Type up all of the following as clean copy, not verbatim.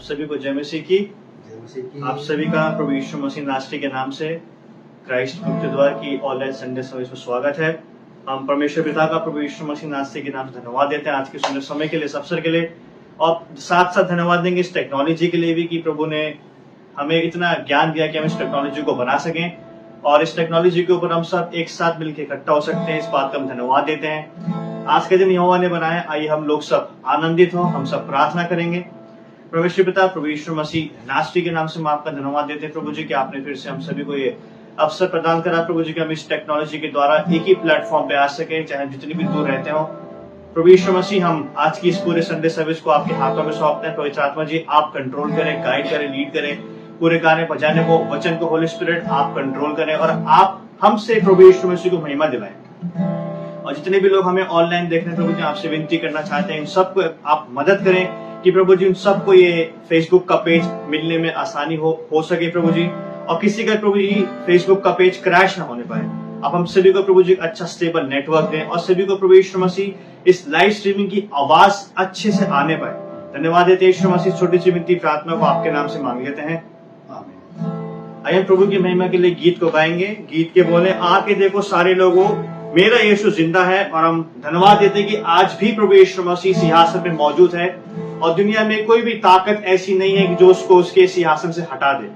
सभी को जय मसीह की। आप सभी का प्रभु यीशु मसीह नास्तिक के नाम से क्राइस्ट मुक्ति द्वार की ऑनलाइन संडे सर्विस में स्वागत है। हम परमेश्वर पिता का प्रभु यीशु मसीह नास्तिक के नाम से धन्यवाद देते हैं आज के सुंदर समय के लिए, इस अवसर के लिए, और साथ साथ धन्यवाद देंगे इस टेक्नोलॉजी के लिए भी कि प्रभु ने हमें इतना ज्ञान दिया कि हम इस टेक्नोलॉजी को बना सकें और इस टेक्नोलॉजी के ऊपर हम सब एक साथ मिलकर इकट्ठा हो सकते हैं। इस बात का हम धन्यवाद देते हैं। आज के दिन यहोवा ने बनाया, आइए हम लोग सब आनंदित हों, हम सब प्रार्थना करेंगे। परमेश्वर पिता प्रभु यीशु मसीह नास्तिक के नाम से हम आपका धन्यवाद देते हैं प्रभु जी कि आपने फिर से हम सभी को ये अवसर प्रदान करा प्रभु जी कि हम इस टेक्नोलॉजी के द्वारा एक ही प्लेटफॉर्म पे आ सके, चाहे जितनी भी दूर रहते हो। प्रभु यीशु मसीह हम आज की इस पूरे संडे सर्विस को आपके हाथों में सौंपते हैं। पवित्र आत्मा जी आप कंट्रोल करें, गाइड करें, लीड करें, पूरे गाने बजाने को, वचन को होली स्पिरिट आप कंट्रोल करें और आप हमसे प्रभु यीशु मसीह को महिमा दिलाएं। और जितने भी लोग हमें ऑनलाइन देख रहे हैं प्रभु जी आपसे विनती करना चाहते हैं, इन सबको आप मदद करें कि प्रभु जी उन सबको ये फेसबुक का पेज मिलने में आसानी हो सके प्रभु जी, और किसी का प्रभु जी फेसबुक का पेज क्रैश ना होने पाए। आप हम सभी को प्रभु जी अच्छा स्टेबल नेटवर्क दें और सभी को प्रभु यीशु मसीह इस लाइव स्ट्रीमिंग की आवाज अच्छे से आने पाए। धन्यवाद देते हैं यीशु मसीह। छोटी सी विनती प्रार्थना को आपके नाम से मांग लेते हैं, आमीन। आइए प्रभु की महिमा के लिए गीत को गाएंगे। गीत के बोले, आके देखो सारे लोगों मेरा यीशु जिंदा है। और हम धन्यवाद देते हैं कि आज भी प्रभु यीशु मसीह सिंहासन पे मौजूद है और दुनिया में कोई भी ताकत ऐसी नहीं है कि जो उसको उसके सिंहासन से हटा दे।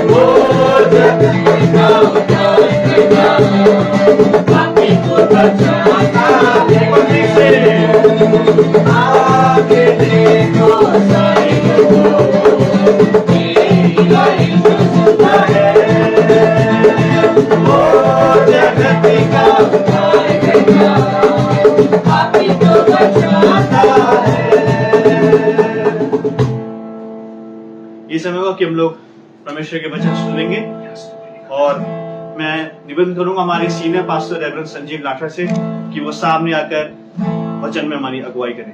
Oh, आगे देखो साईं को, मेरा यीशु सुनता है, वो जगत का उद्धारकर्ता, पापी को बचाता है। ये समय होगा कि हम लोग परमेश्वर के वचन सुनेंगे और मैं निवेदन करूंगा हमारे senior pastor reverend Sanjeev Lather से कि वो सामने आकर वचन में हमारी अगुवाई करें।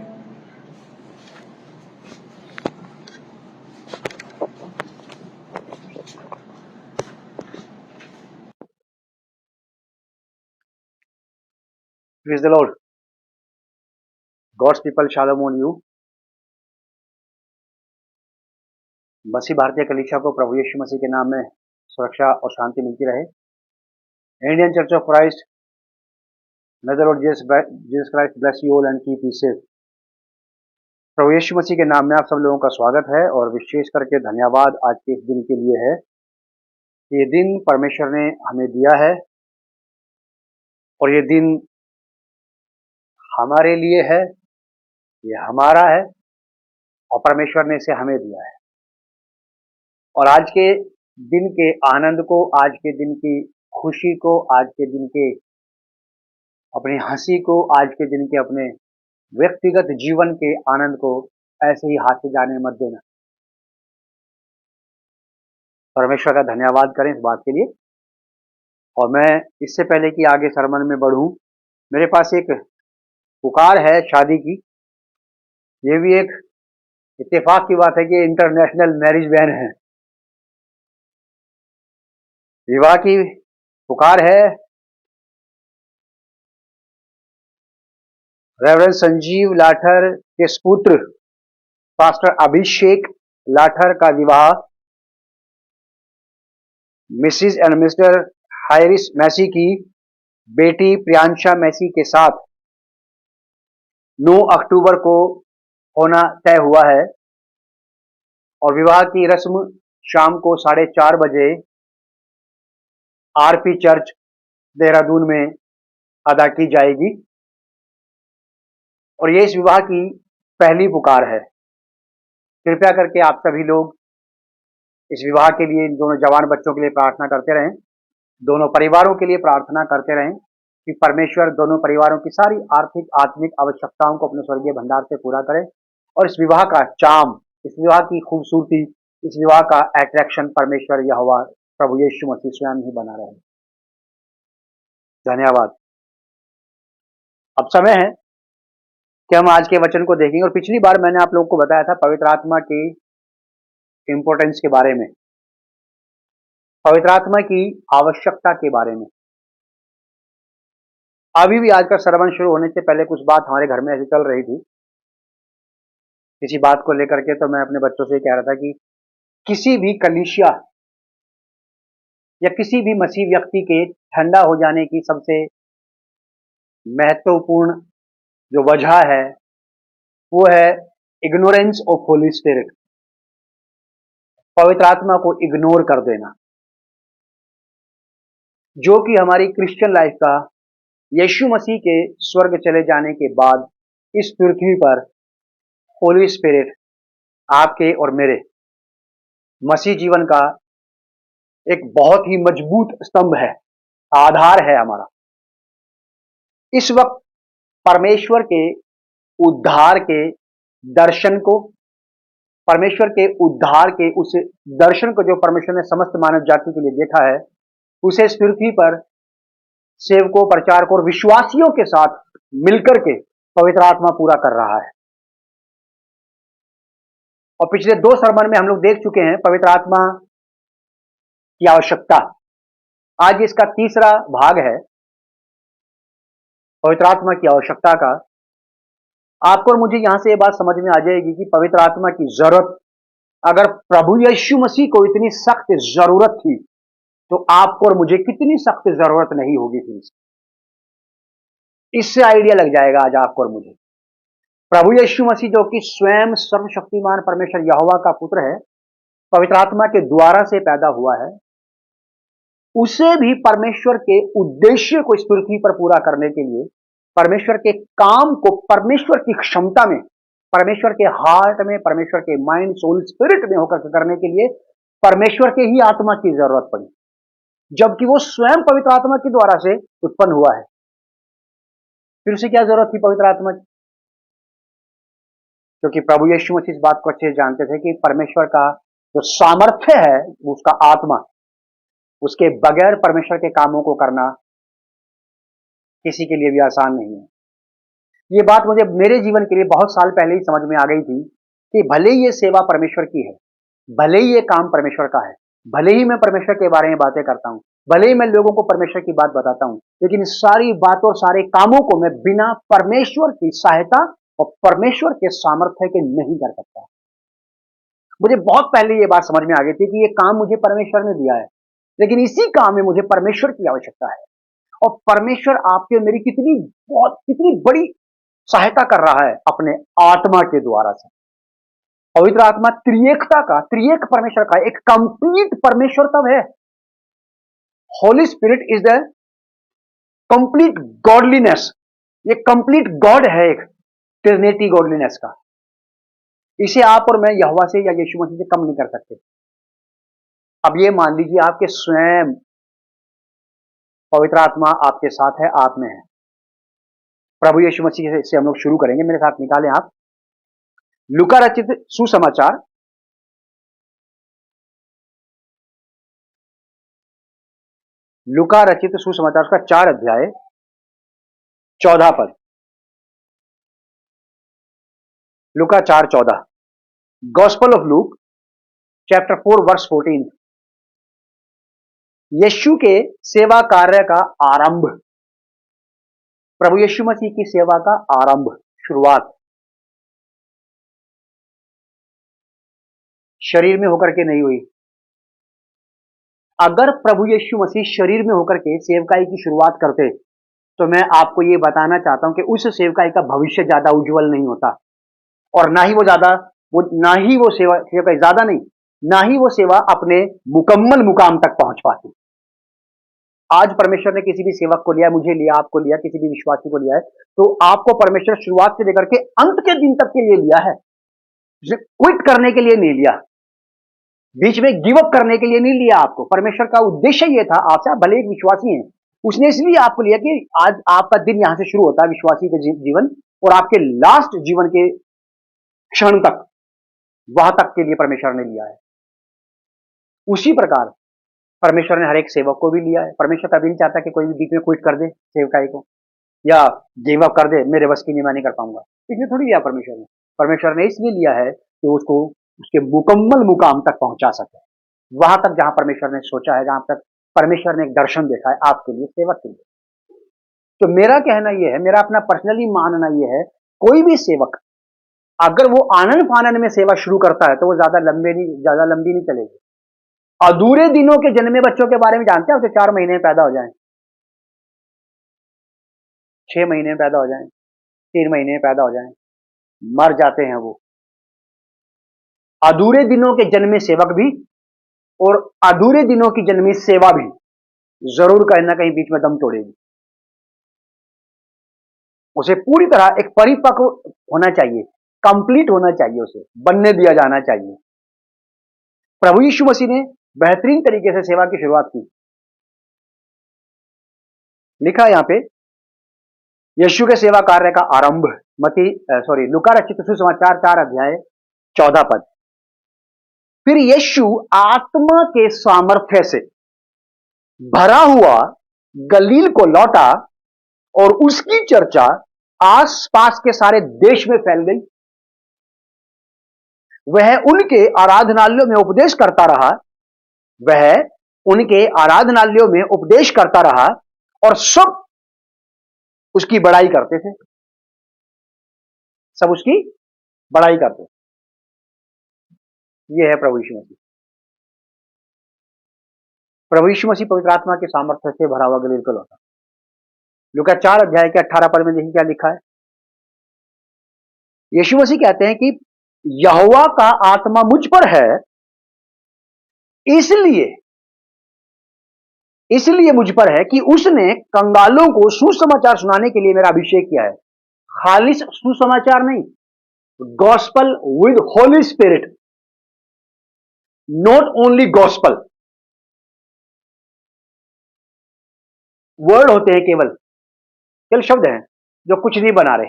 Praise the Lord. God's people, shalom on you. मसीह भारतीय कलीसिया को प्रभु यीशु मसीह के नाम में सुरक्षा और शांति मिलती रहे। Indian church of Christ, may the Lord Jesus Christ bless you all and keep you safe. प्रभु यीशु मसीह के नाम में आप सब लोगों का स्वागत है और विशेष करके धन्यवाद आज के इस दिन के लिए है। ये दिन परमेश्वर ने हमें दिया है और ये दिन हमारे लिए है, ये हमारा है और परमेश्वर ने इसे हमें दिया है। और आज के दिन के आनंद को, आज के दिन की खुशी को, आज के दिन के अपनी हंसी को, आज के दिन के अपने व्यक्तिगत जीवन के आनंद को ऐसे ही हाथ से जाने मत देना। परमेश्वर का धन्यवाद करें इस बात के लिए। और मैं इससे पहले कि आगे सरमन में बढ़ूं, मेरे पास एक पुकार है शादी की। ये भी एक इत्तेफाक की बात है कि इंटरनेशनल मैरिज बैन है। विवाह की पुकार है। रेवरेंड संजीव लाठर के सुपुत्र पास्टर अभिषेक लाठर का विवाह मिसिज एंड मिस्टर हाइरिस मैसी की बेटी प्रियांशा मैसी के साथ 9 अक्टूबर को होना तय हुआ है और विवाह की रस्म शाम को 4:30 बजे आरपी चर्च देहरादून में अदा की जाएगी। और ये इस विवाह की पहली पुकार है। कृपया करके आप सभी लोग इस विवाह के लिए, इन दोनों जवान बच्चों के लिए प्रार्थना करते रहें, दोनों परिवारों के लिए प्रार्थना करते रहें कि परमेश्वर दोनों परिवारों की सारी आर्थिक आत्मिक आवश्यकताओं को अपने स्वर्गीय भंडार से पूरा करे और इस विवाह का चार्म, इस विवाह की खूबसूरती, इस विवाह का अट्रैक्शन परमेश्वर यहोवा प्रभु यीशु मसीह स्वयं ही बना रहे। धन्यवाद। अब समय है कि हम आज के वचन को देखेंगे। और पिछली बार मैंने आप लोगों को बताया था पवित्र आत्मा की इंपॉर्टेंस के बारे में, पवित्र आत्मा की आवश्यकता के बारे में। अभी भी आज का सरमन शुरू होने से पहले कुछ बात हमारे घर में ऐसी चल रही थी। किसी बात को लेकर के तो मैं अपने बच्चों से कह रहा था कि किसी भी कलीसिया या किसी भी मसीह व्यक्ति के ठंडा हो जाने की सबसे महत्वपूर्ण जो वजह है वो है इग्नोरेंस ऑफ होली स्पिरिट, पवित्र आत्मा को इग्नोर कर देना, जो कि हमारी क्रिश्चियन लाइफ का यीशु मसीह के स्वर्ग चले जाने के बाद इस पृथ्वी पर होली स्पिरिट आपके और मेरे मसीह जीवन का एक बहुत ही मजबूत स्तंभ है, आधार है हमारा। इस वक्त परमेश्वर के उद्धार के दर्शन को, परमेश्वर के उद्धार के उस दर्शन को जो परमेश्वर ने समस्त मानव जाति के लिए देखा है, उसे इस पृथ्वी पर सेवकों, प्रचारकों और विश्वासियों के साथ मिलकर के पवित्र आत्मा पूरा कर रहा है। और पिछले 2 सरमन में हम लोग देख चुके हैं पवित्र आत्मा की आवश्यकता। आज इसका तीसरा भाग है पवित्र आत्मा की आवश्यकता का। आपको और मुझे यहां से ये बात समझ में आ जाएगी कि पवित्र आत्मा की जरूरत, अगर प्रभु यीशु मसीह को इतनी सख्त जरूरत थी तो आपको और मुझे कितनी सख्त जरूरत नहीं होगी फिर। इससे आइडिया लग जाएगा आज आपको और मुझे। प्रभु यीशु मसीह जो कि स्वयं सर्वशक्तिमान परमेश्वर यहोवा का पुत्र है, पवित्र आत्मा के द्वारा से पैदा हुआ है, उसे भी परमेश्वर के उद्देश्य को इस पृथ्वी पर पूरा करने के लिए परमेश्वर के काम को परमेश्वर की क्षमता में, परमेश्वर के हार्ट में, परमेश्वर के माइंड, सोल, स्पिरिट में होकर करने के लिए परमेश्वर के ही आत्मा की जरूरत पड़ी, जबकि वो स्वयं पवित्र आत्मा के द्वारा से उत्पन्न हुआ है। फिर उसे क्या जरूरत थी पवित्र आत्मा की? क्योंकि प्रभु यीशु मसीह इस बात को अच्छे से जानते थे कि परमेश्वर का जो सामर्थ्य है, उसका आत्मा, उसके बगैर परमेश्वर के कामों को करना किसी के लिए भी आसान नहीं है। ये बात मुझे मेरे जीवन के लिए बहुत साल पहले ही समझ में आ गई थी कि भले ही ये सेवा परमेश्वर की है, भले ही ये काम परमेश्वर का है, भले ही मैं परमेश्वर के बारे में बातें करता हूं, भले ही मैं लोगों को परमेश्वर की बात बताता हूं, लेकिन सारी बातों, सारे कामों को मैं बिना परमेश्वर की सहायता और परमेश्वर के सामर्थ्य के नहीं कर सकता। मुझे बहुत पहले ये बात समझ में आ गई थी कि ये काम मुझे परमेश्वर ने दिया है, लेकिन इसी काम में मुझे परमेश्वर की आवश्यकता है। और परमेश्वर आपके मेरी कितनी बड़ी सहायता कर रहा है अपने आत्मा के द्वारा से। पवित्र आत्मा त्रिएक परमेश्वर का एक कंप्लीट परमेश्वर तब है। Holi Spirit is the complete godliness, ये कंप्लीट गॉड है, एक ट्रिनिटी गॉडलीनेस का। इसे आप और मैं यहोवा से या यीशु मसीह से कम नहीं कर सकते। अब ये मान लीजिए आपके स्वयं पवित्र आत्मा आपके साथ है, आप में है। प्रभु यीशु मसीह से हम लोग शुरू करेंगे। मेरे साथ निकालें आप लूका रचित सुसमाचार, लूका रचित सुसमाचार का 4 अध्याय 14 पद। लूका 4:14, gospel of Luke chapter 4 verse 14। यीशु के सेवा कार्य का आरंभ, प्रभु यीशु मसीह की सेवा का आरंभ, शुरुआत शरीर में होकर के नहीं हुई। अगर प्रभु यीशु मसीह शरीर में होकर के सेवकाई की शुरुआत करते तो मैं आपको यह बताना चाहता हूं कि उस सेवकाई का भविष्य ज्यादा उज्जवल नहीं होता, और ना ही वो सेवकाई ज्यादा नहीं, ना ही वो सेवा अपने मुकम्मल मुकाम तक पहुंच पाती। आज परमेश्वर ने किसी भी सेवक को लिया, मुझे लिया, आपको लिया, किसी भी विश्वासी को लिया है, तो आपको परमेश्वर शुरुआत से लेकर के अंत के दिन तक के लिए लिया है। क्विट करने के लिए नहीं लिया, बीच में गिव अप करने के लिए नहीं लिया आपको। परमेश्वर का उद्देश्य यह था, आपसे आप भले एक विश्वासी हैं, उसने इसलिए आपको लिया कि आज आपका दिन यहां से शुरू होता है विश्वासी के जीवन, और आपके लास्ट जीवन के क्षण तक, वहां तक के लिए परमेश्वर ने लिया है। उसी प्रकार परमेश्वर ने हर एक सेवक को भी लिया है। परमेश्वर कभी नहीं चाहता कि कोई भी बीच में क्विट कर दे सेवकाई को या गिव अप कर दे, मेरे बस की नहीं, मैं नहीं कर पाऊंगा। इसलिए थोड़ी लिया परमेश्वर ने इसलिए लिया है कि उसको उसके मुकम्मल मुकाम तक पहुंचा सके, वहां तक जहां परमेश्वर ने सोचा है, जहां तक परमेश्वर ने एक दर्शन देखा है आपके लिए, सेवक के लिए। तो मेरा कहना यह है, मेरा अपना पर्सनली मानना यह है, कोई भी सेवक अगर वो आनंद फानन में सेवा शुरू करता है तो वो ज्यादा लंबी नहीं चलेगी। अधूरे दिनों के जन्मे बच्चों के बारे में जानते हैं, उसे 4 महीने में पैदा हो जाए, 6 महीने में पैदा हो जाए, 3 महीने में पैदा हो जाए, मर जाते हैं वो। अधूरे दिनों के जन्मे सेवक भी और अधूरे दिनों की जन्मी सेवा भी जरूर कहीं ना कहीं बीच में दम तोड़ेगी। उसे पूरी तरह एक परिपक्व होना चाहिए, कंप्लीट होना चाहिए, उसे बनने दिया जाना चाहिए। प्रभु यीशु मसीह ने बेहतरीन तरीके से सेवा की शुरुआत की। लिखा यहां पे यीशु के सेवा कार्य का आरंभ, लूका रचित सुसमाचार 4 अध्याय 14 पद। फिर यीशु आत्मा के सामर्थ्य से भरा हुआ गलील को लौटा और उसकी चर्चा आसपास के सारे देश में फैल गई। वह उनके आराधनालयों में उपदेश करता रहा और सब उसकी बड़ाई करते थे। सब उसकी बड़ाई करते। यह है प्रभु यीशु मसीह। प्रभु यीशु मसीह पवित्र आत्मा के सामर्थ्य से भरा हुआ गलील को लौटा। लूका 4 अध्याय के 18 पद में देखिए क्या लिखा है। यीशु मसीह कहते हैं कि यहोवा का आत्मा मुझ पर है, इसलिए इसलिए मुझ पर है कि उसने कंगालों को सुसमाचार सुनाने के लिए मेरा अभिषेक किया है। खालिश सुसमाचार नहीं, gospel with Holi spirit, not only gospel. Word होते हैं केवल, केवल शब्द हैं जो कुछ नहीं बना रहे,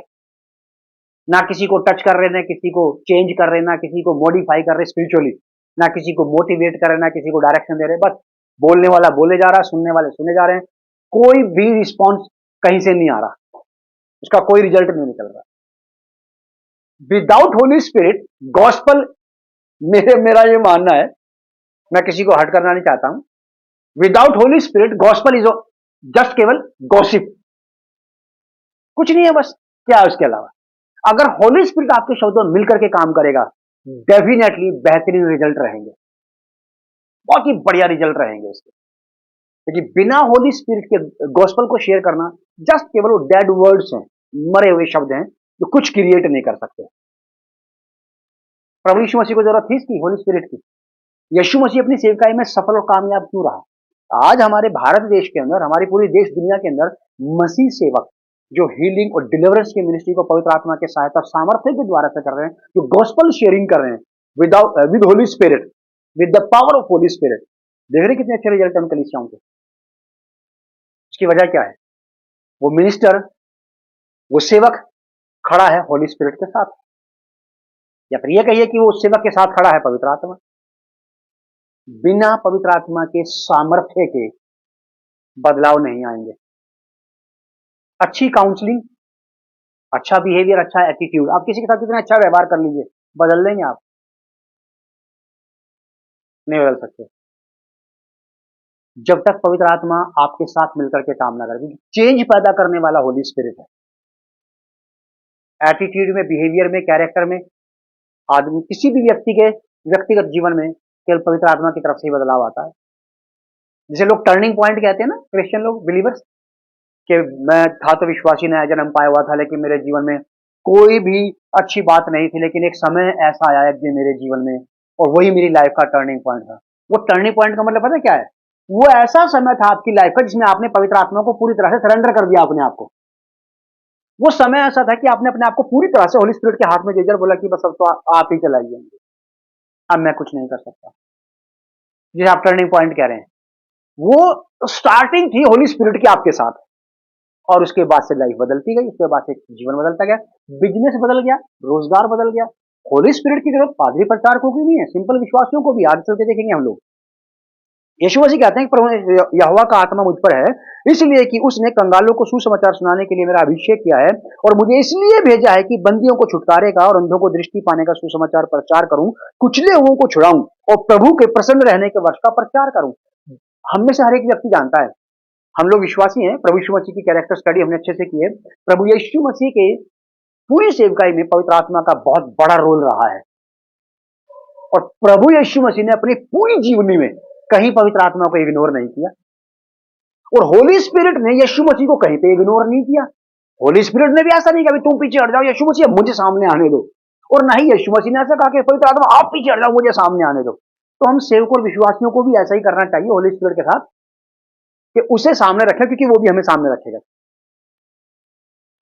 ना किसी को टच कर रहे, ना किसी को चेंज कर रहे, ना किसी को मॉडिफाई कर रहे स्पिरिचुअली, ना किसी को मोटिवेट कर रहे, ना किसी को डायरेक्शन दे रहे। बस बोलने वाला बोले जा रहा है, सुनने वाले सुने जा रहे हैं, कोई भी रिस्पॉन्स कहीं से नहीं आ रहा, उसका कोई रिजल्ट नहीं निकल रहा। विदाउट होली स्पिरिट गॉस्पल, मेरा ये मानना है, मैं किसी को हर्ट करना नहीं चाहता हूं, without Holi spirit gospel is just केवल गॉसिप, कुछ नहीं है, बस क्या है उसके अलावा। अगर होली स्पिरिट आपके शब्दों में मिलकर के काम करेगा, डेफिनेटली बेहतरीन रिजल्ट रहेंगे, बहुत ही बढ़िया रिजल्ट रहेंगे उसके। क्योंकि बिना होली स्पिरिट के गॉस्पल को शेयर करना जस्ट केवल वो डेड वर्ड्स हैं, मरे हुए शब्द हैं जो कुछ क्रिएट नहीं कर सकते। प्रभु यीशु मसीह को जरूरत थी इसकी, होली स्पिरिट की। यीशु मसीह अपनी सेवकाई में सफल और कामयाब क्यों रहा? आज हमारे भारत देश के अंदर, हमारी पूरी देश दुनिया के अंदर मसीह सेवक जो हीलिंग और डिलीवरेंस की मिनिस्ट्री को पवित्र आत्मा के सहायता सामर्थ्य के द्वारा से कर रहे हैं, जो गॉस्पल शेयरिंग कर रहे हैं without with Holi spirit, with the power of Holi spirit, देख रहे कितने अच्छे रिजल्ट हम कलीसियाओं के। इसकी वजह क्या है? वो मिनिस्टर, वो सेवक खड़ा है होली स्पिरिट के साथ, या फिर ये कहिए कि वो सेवक के साथ खड़ा है पवित्र आत्मा। बिना पवित्र आत्मा के सामर्थ्य के बदलाव नहीं आएंगे। अच्छी काउंसलिंग, अच्छा बिहेवियर, अच्छा एटीट्यूड, आप किसी के साथ कितना अच्छा व्यवहार कर लीजिए, बदल देंगे आप? नहीं बदल सकते जब तक पवित्र आत्मा आपके साथ मिलकर के काम ना करे, क्योंकि चेंज पैदा करने वाला होली स्पिरिट है। एटीट्यूड में, बिहेवियर में, कैरेक्टर में, आदमी किसी भी व्यक्ति के व्यक्तिगत जीवन में केवल पवित्र आत्मा की तरफ से ही बदलाव आता है। जिसे लोग टर्निंग पॉइंट कहते हैं ना, क्रिश्चियन लोग, बिलीवर्स, कि मैं था तो विश्वासी नया जन्म पाया हुआ था, लेकिन मेरे जीवन में कोई भी अच्छी बात नहीं थी, लेकिन एक समय ऐसा आया कि मेरे जीवन में, और वही मेरी लाइफ का टर्निंग पॉइंट था। वो टर्निंग पॉइंट का मतलब पता है क्या है? वो ऐसा समय था आपकी लाइफ का जिसमें आपने पवित्र आत्मा को पूरी तरह से सरेंडर कर दिया अपने आप को। वो समय ऐसा था कि आपने अपने आप को पूरी तरह से होली स्पिरिट के हाथ में दे दिया, बोला कि बस अब तो आप ही चलाइए, अब मैं कुछ नहीं कर सकता। जिसे आप टर्निंग पॉइंट कह रहे हैं, वो स्टार्टिंग थी होली स्पिरिट की आपके साथ, और उसके बाद से लाइफ बदलती गई, उसके बाद से जीवन बदलता गया, बिजनेस बदल गया, रोजगार बदल गया। होली स्पिरिट की जरूरत पादरी प्रचारकों की नहीं है, सिंपल विश्वासियों को भी। आगे चल के देखेंगे हम लोग। यीशु मसीह कहते हैं कि प्रभु यहोवा का आत्मा मुझ पर है, इसलिए कि उसने कंगालों को सुसमाचार सुनाने के लिए मेरा अभिषेक किया है, और मुझे इसलिए भेजा है कि बंदियों को छुटकारे का और अंधों को दृष्टि पाने का सुसमाचार प्रचार करूं, कुचले हुओं को छुड़ाऊं, और प्रभु के प्रसन्न रहने के वर्ष का प्रचार करूं। हम में से हर एक व्यक्ति जानता है, हम लोग विश्वासी हैं, प्रभु यीशु मसीह की कैरेक्टर स्टडी हमने अच्छे से की है। प्रभु यीशु मसीह के पूरी सेवकाई में पवित्र आत्मा का बहुत बड़ा रोल रहा है, और प्रभु यीशु मसीह ने अपनी पूरी जीवनी में कहीं पवित्र आत्मा को इग्नोर नहीं किया, और होली स्पिरिट ने यीशु मसीह को कहीं पे इग्नोर नहीं किया। होली स्पिरिट ने भी ऐसा नहीं कहा तुम पीछे हट जाओ, यीशु मसीह मुझे सामने आने दो, और ना ही यीशु मसीह ने ऐसा कहा कि पवित्र आत्मा आप पीछे हट जाओ, मुझे सामने आने दो। तो हम सेवक और विश्वासियों को भी ऐसा ही करना चाहिए होली स्पिरिट के साथ, कि उसे सामने रखें, क्योंकि वो भी हमें सामने रखेगा।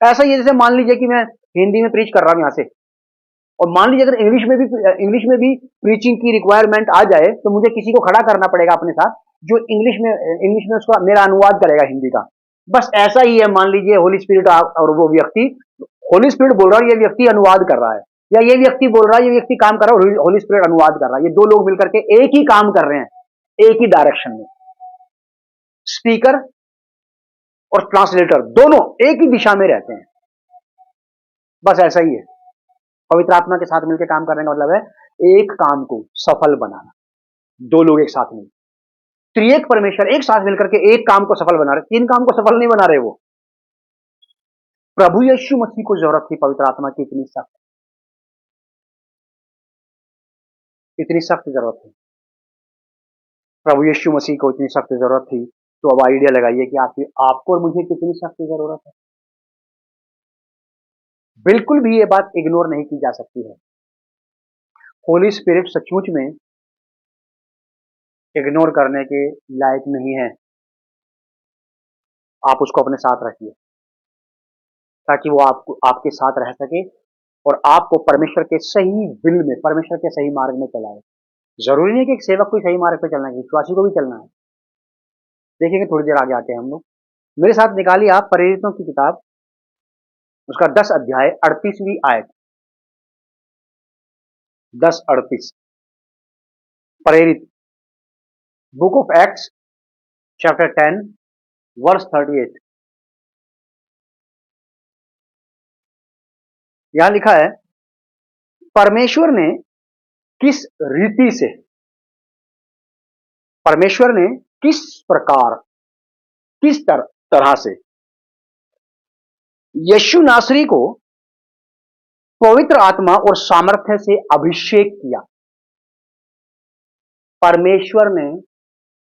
ऐसा ही जैसे मान लीजिए कि मैं हिंदी में प्रीच कर रहा हूं यहां से, और मान लीजिए अगर इंग्लिश में भी प्रीचिंग की रिक्वायरमेंट आ जाए, तो मुझे किसी को खड़ा करना पड़ेगा अपने साथ, जो इंग्लिश में उसका मेरा अनुवाद करेगा हिंदी का। बस ऐसा ही है, मान लीजिए होली स्पिरिट और वो व्यक्ति, होली स्पिरिट बोल रहा है, ये व्यक्ति अनुवाद कर रहा है, या ये व्यक्ति बोल रहा है, ये व्यक्ति काम कर रहा है, होली स्पिरिट अनुवाद कर रहा है। ये दो लोग मिलकर के एक ही काम कर रहे हैं, एक ही डायरेक्शन में। स्पीकर और ट्रांसलेटर दोनों एक ही दिशा में रहते हैं। बस ऐसा ही है, पवित्र आत्मा के साथ मिलकर काम करने का मतलब है एक काम को सफल बनाना। दो लोग एक साथ में, त्रिएक परमेश्वर एक साथ मिलकर के एक काम को सफल बना रहे, तीन काम को सफल नहीं बना रहे। वो प्रभु यीशु मसीह को जरूरत थी पवित्र आत्मा की, इतनी सख्त जरूरत थी प्रभु यीशु मसीह को, इतनी सख्त जरूरत थी। तो अब आइडिया लगाइए कि आपको और मुझे कितनी सख्त जरूरत है। बिल्कुल भी ये बात इग्नोर नहीं की जा सकती है। होली स्पिरिट सचमुच में इग्नोर करने के लायक नहीं है। आप उसको अपने साथ रखिए, ताकि वो आपको आपके साथ रह सके और आपको परमेश्वर के सही विल में, परमेश्वर के सही मार्ग में चलाए। जरूरी नहीं कि एक सेवक को ही सही मार्ग पे चलना है, विश्वासी को भी चलना है। देखेंगे थोड़ी देर आगे आते हैं हम लोग। मेरे साथ निकालिए आप प्रेरितों की किताब, उसका 10 अध्याय 38वीं आयत। 10:38 प्रेरित, book of Acts chapter 10 verse 38। यहां लिखा है, परमेश्वर ने किस रीति से, परमेश्वर ने किस प्रकार, किस तरह से यीशु नासरी को पवित्र आत्मा और सामर्थ्य से अभिषेक किया। परमेश्वर ने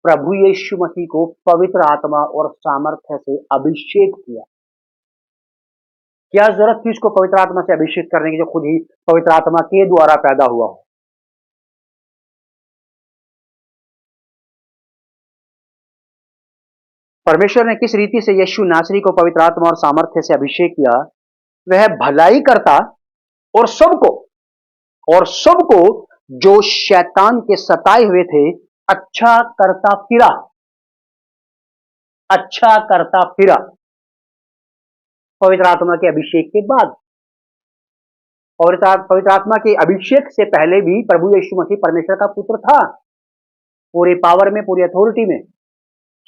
प्रभु यीशु मसीह को पवित्र आत्मा और सामर्थ्य से अभिषेक किया। क्या जरूरत थी उसको पवित्र आत्मा से अभिषेक करने की, जो खुद ही पवित्र आत्मा के द्वारा पैदा हुआ हो? परमेश्वर ने किस रीति से यीशु नासरी को पवित्र आत्मा और सामर्थ्य से अभिषेक किया? वह भलाई करता और सबको जो शैतान के सताए हुए थे अच्छा करता फिरा, अच्छा करता फिरा। पवित्र आत्मा के अभिषेक के बाद, पवित्र आत्मा के अभिषेक से पहले भी प्रभु यीशु मसीह परमेश्वर का पुत्र था, पूरे पावर में, पूरी अथॉरिटी में,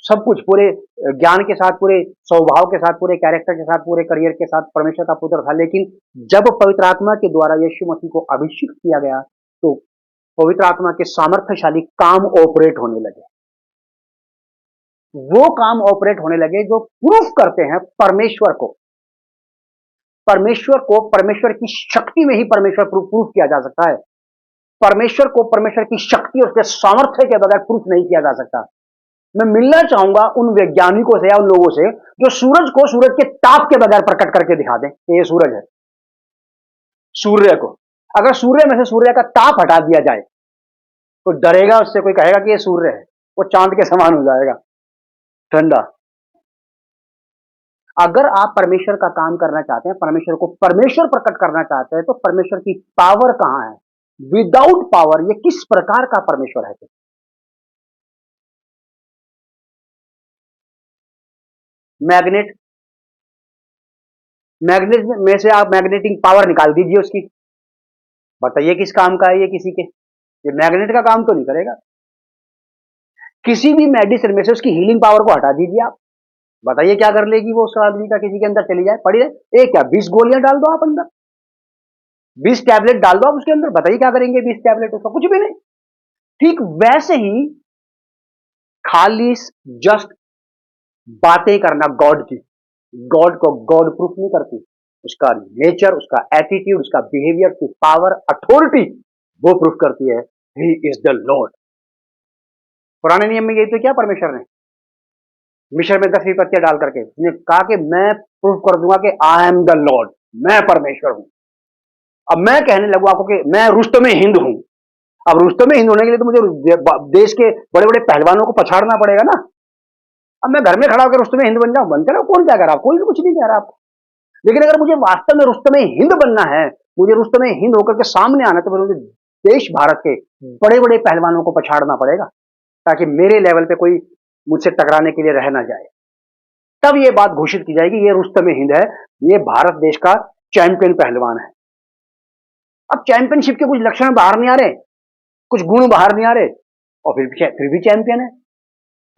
सब कुछ, पूरे ज्ञान के साथ, पूरे स्वभाव के साथ, पूरे कैरेक्टर के साथ, पूरे करियर के साथ परमेश्वर का पुत्र था। लेकिन जब पवित्र आत्मा के द्वारा यीशु मसीह को अभिषेक किया गया तो पवित्र आत्मा के सामर्थ्यशाली काम ऑपरेट होने लगे। वो काम ऑपरेट होने लगे जो प्रूफ करते हैं परमेश्वर को, परमेश्वर की शक्ति में ही परमेश्वर प्रूफ किया जा सकता है। परमेश्वर को परमेश्वर की शक्ति और उसके सामर्थ्य के बगैर प्रूफ नहीं किया जा सकता। मैं मिलना चाहूंगा उन वैज्ञानिकों से या उन लोगों से जो सूरज को सूरज के ताप के बगैर प्रकट करके दिखा दें कि ये सूरज है। सूर्य को अगर सूर्य में से सूर्य का ताप हटा दिया जाए तो डरेगा उससे, कोई कहेगा कि ये सूर्य है, वो चांद के समान हो जाएगा, ठंडा। अगर आप परमेश्वर का काम करना चाहते हैं, परमेश्वर को परमेश्वर प्रकट करना चाहते हैं, तो परमेश्वर की पावर कहां है? विदाउट पावर ये किस प्रकार का परमेश्वर है? मैग्नेट में से आप मैग्नेटिक पावर निकाल दीजिए उसकी, बताइए किस काम का है ये? किसी के, ये मैग्नेट का काम तो नहीं करेगा। किसी भी मेडिसिन में से उसकी हीलिंग पावर को हटा दीजिए आप, बताइए क्या कर लेगी वो उस आदमी का? किसी के अंदर चली जाए, पड़ी रहे, क्या 20 गोलियां डाल दो आप अंदर, 20 टैबलेट डाल दो आप उसके अंदर, बताइए क्या करेंगे 20 टैबलेट? उसका कुछ भी नहीं। ठीक वैसे ही खाली जस्ट बातें करना गॉड की, गॉड को गॉड प्रूफ नहीं करती। उसका नेचर, उसका एटीट्यूड, उसका बिहेवियर, उसकी पावर, अथॉरिटी, वो प्रूफ करती है ही इज द लॉर्ड। पुराने नियम में यही तो क्या परमेश्वर ने मिस्र में 10 विपत्तियां डाल करके उसने कहा कि मैं प्रूफ कर दूंगा कि आई एम द लॉर्ड, मैं परमेश्वर हूं। अब मैं कहने लगू आपको कि मैं रुस्तम हिंद हूं। अब रुस्तम हिंद होने के लिए तो मुझे देश के बड़े बड़े पहलवानों को पछाड़ना पड़ेगा ना। अब मैं घर में खड़ा होकर रुस्तम हिंद बन जाऊं, बनते रहो, कौन क्या कह रहा? कोई भी कुछ नहीं कह रहा आपको। लेकिन अगर मुझे वास्तव में रुस्तम हिंद बनना है, मुझे रुस्तम हिंद होकर के सामने आना, तो मुझे देश भारत के बड़े बड़े पहलवानों को पछाड़ना पड़ेगा, ताकि मेरे लेवल पे कोई मुझसे टकराने के लिए रह ना जाए। तब ये बात घोषित की जाएगी ये रुस्तम हिंद है, ये भारत देश का चैंपियन पहलवान है। अब चैंपियनशिप के कुछ लक्षण बाहर नहीं आ रहे, कुछ गुण बाहर नहीं आ रहे, और फिर भी चैंपियन है।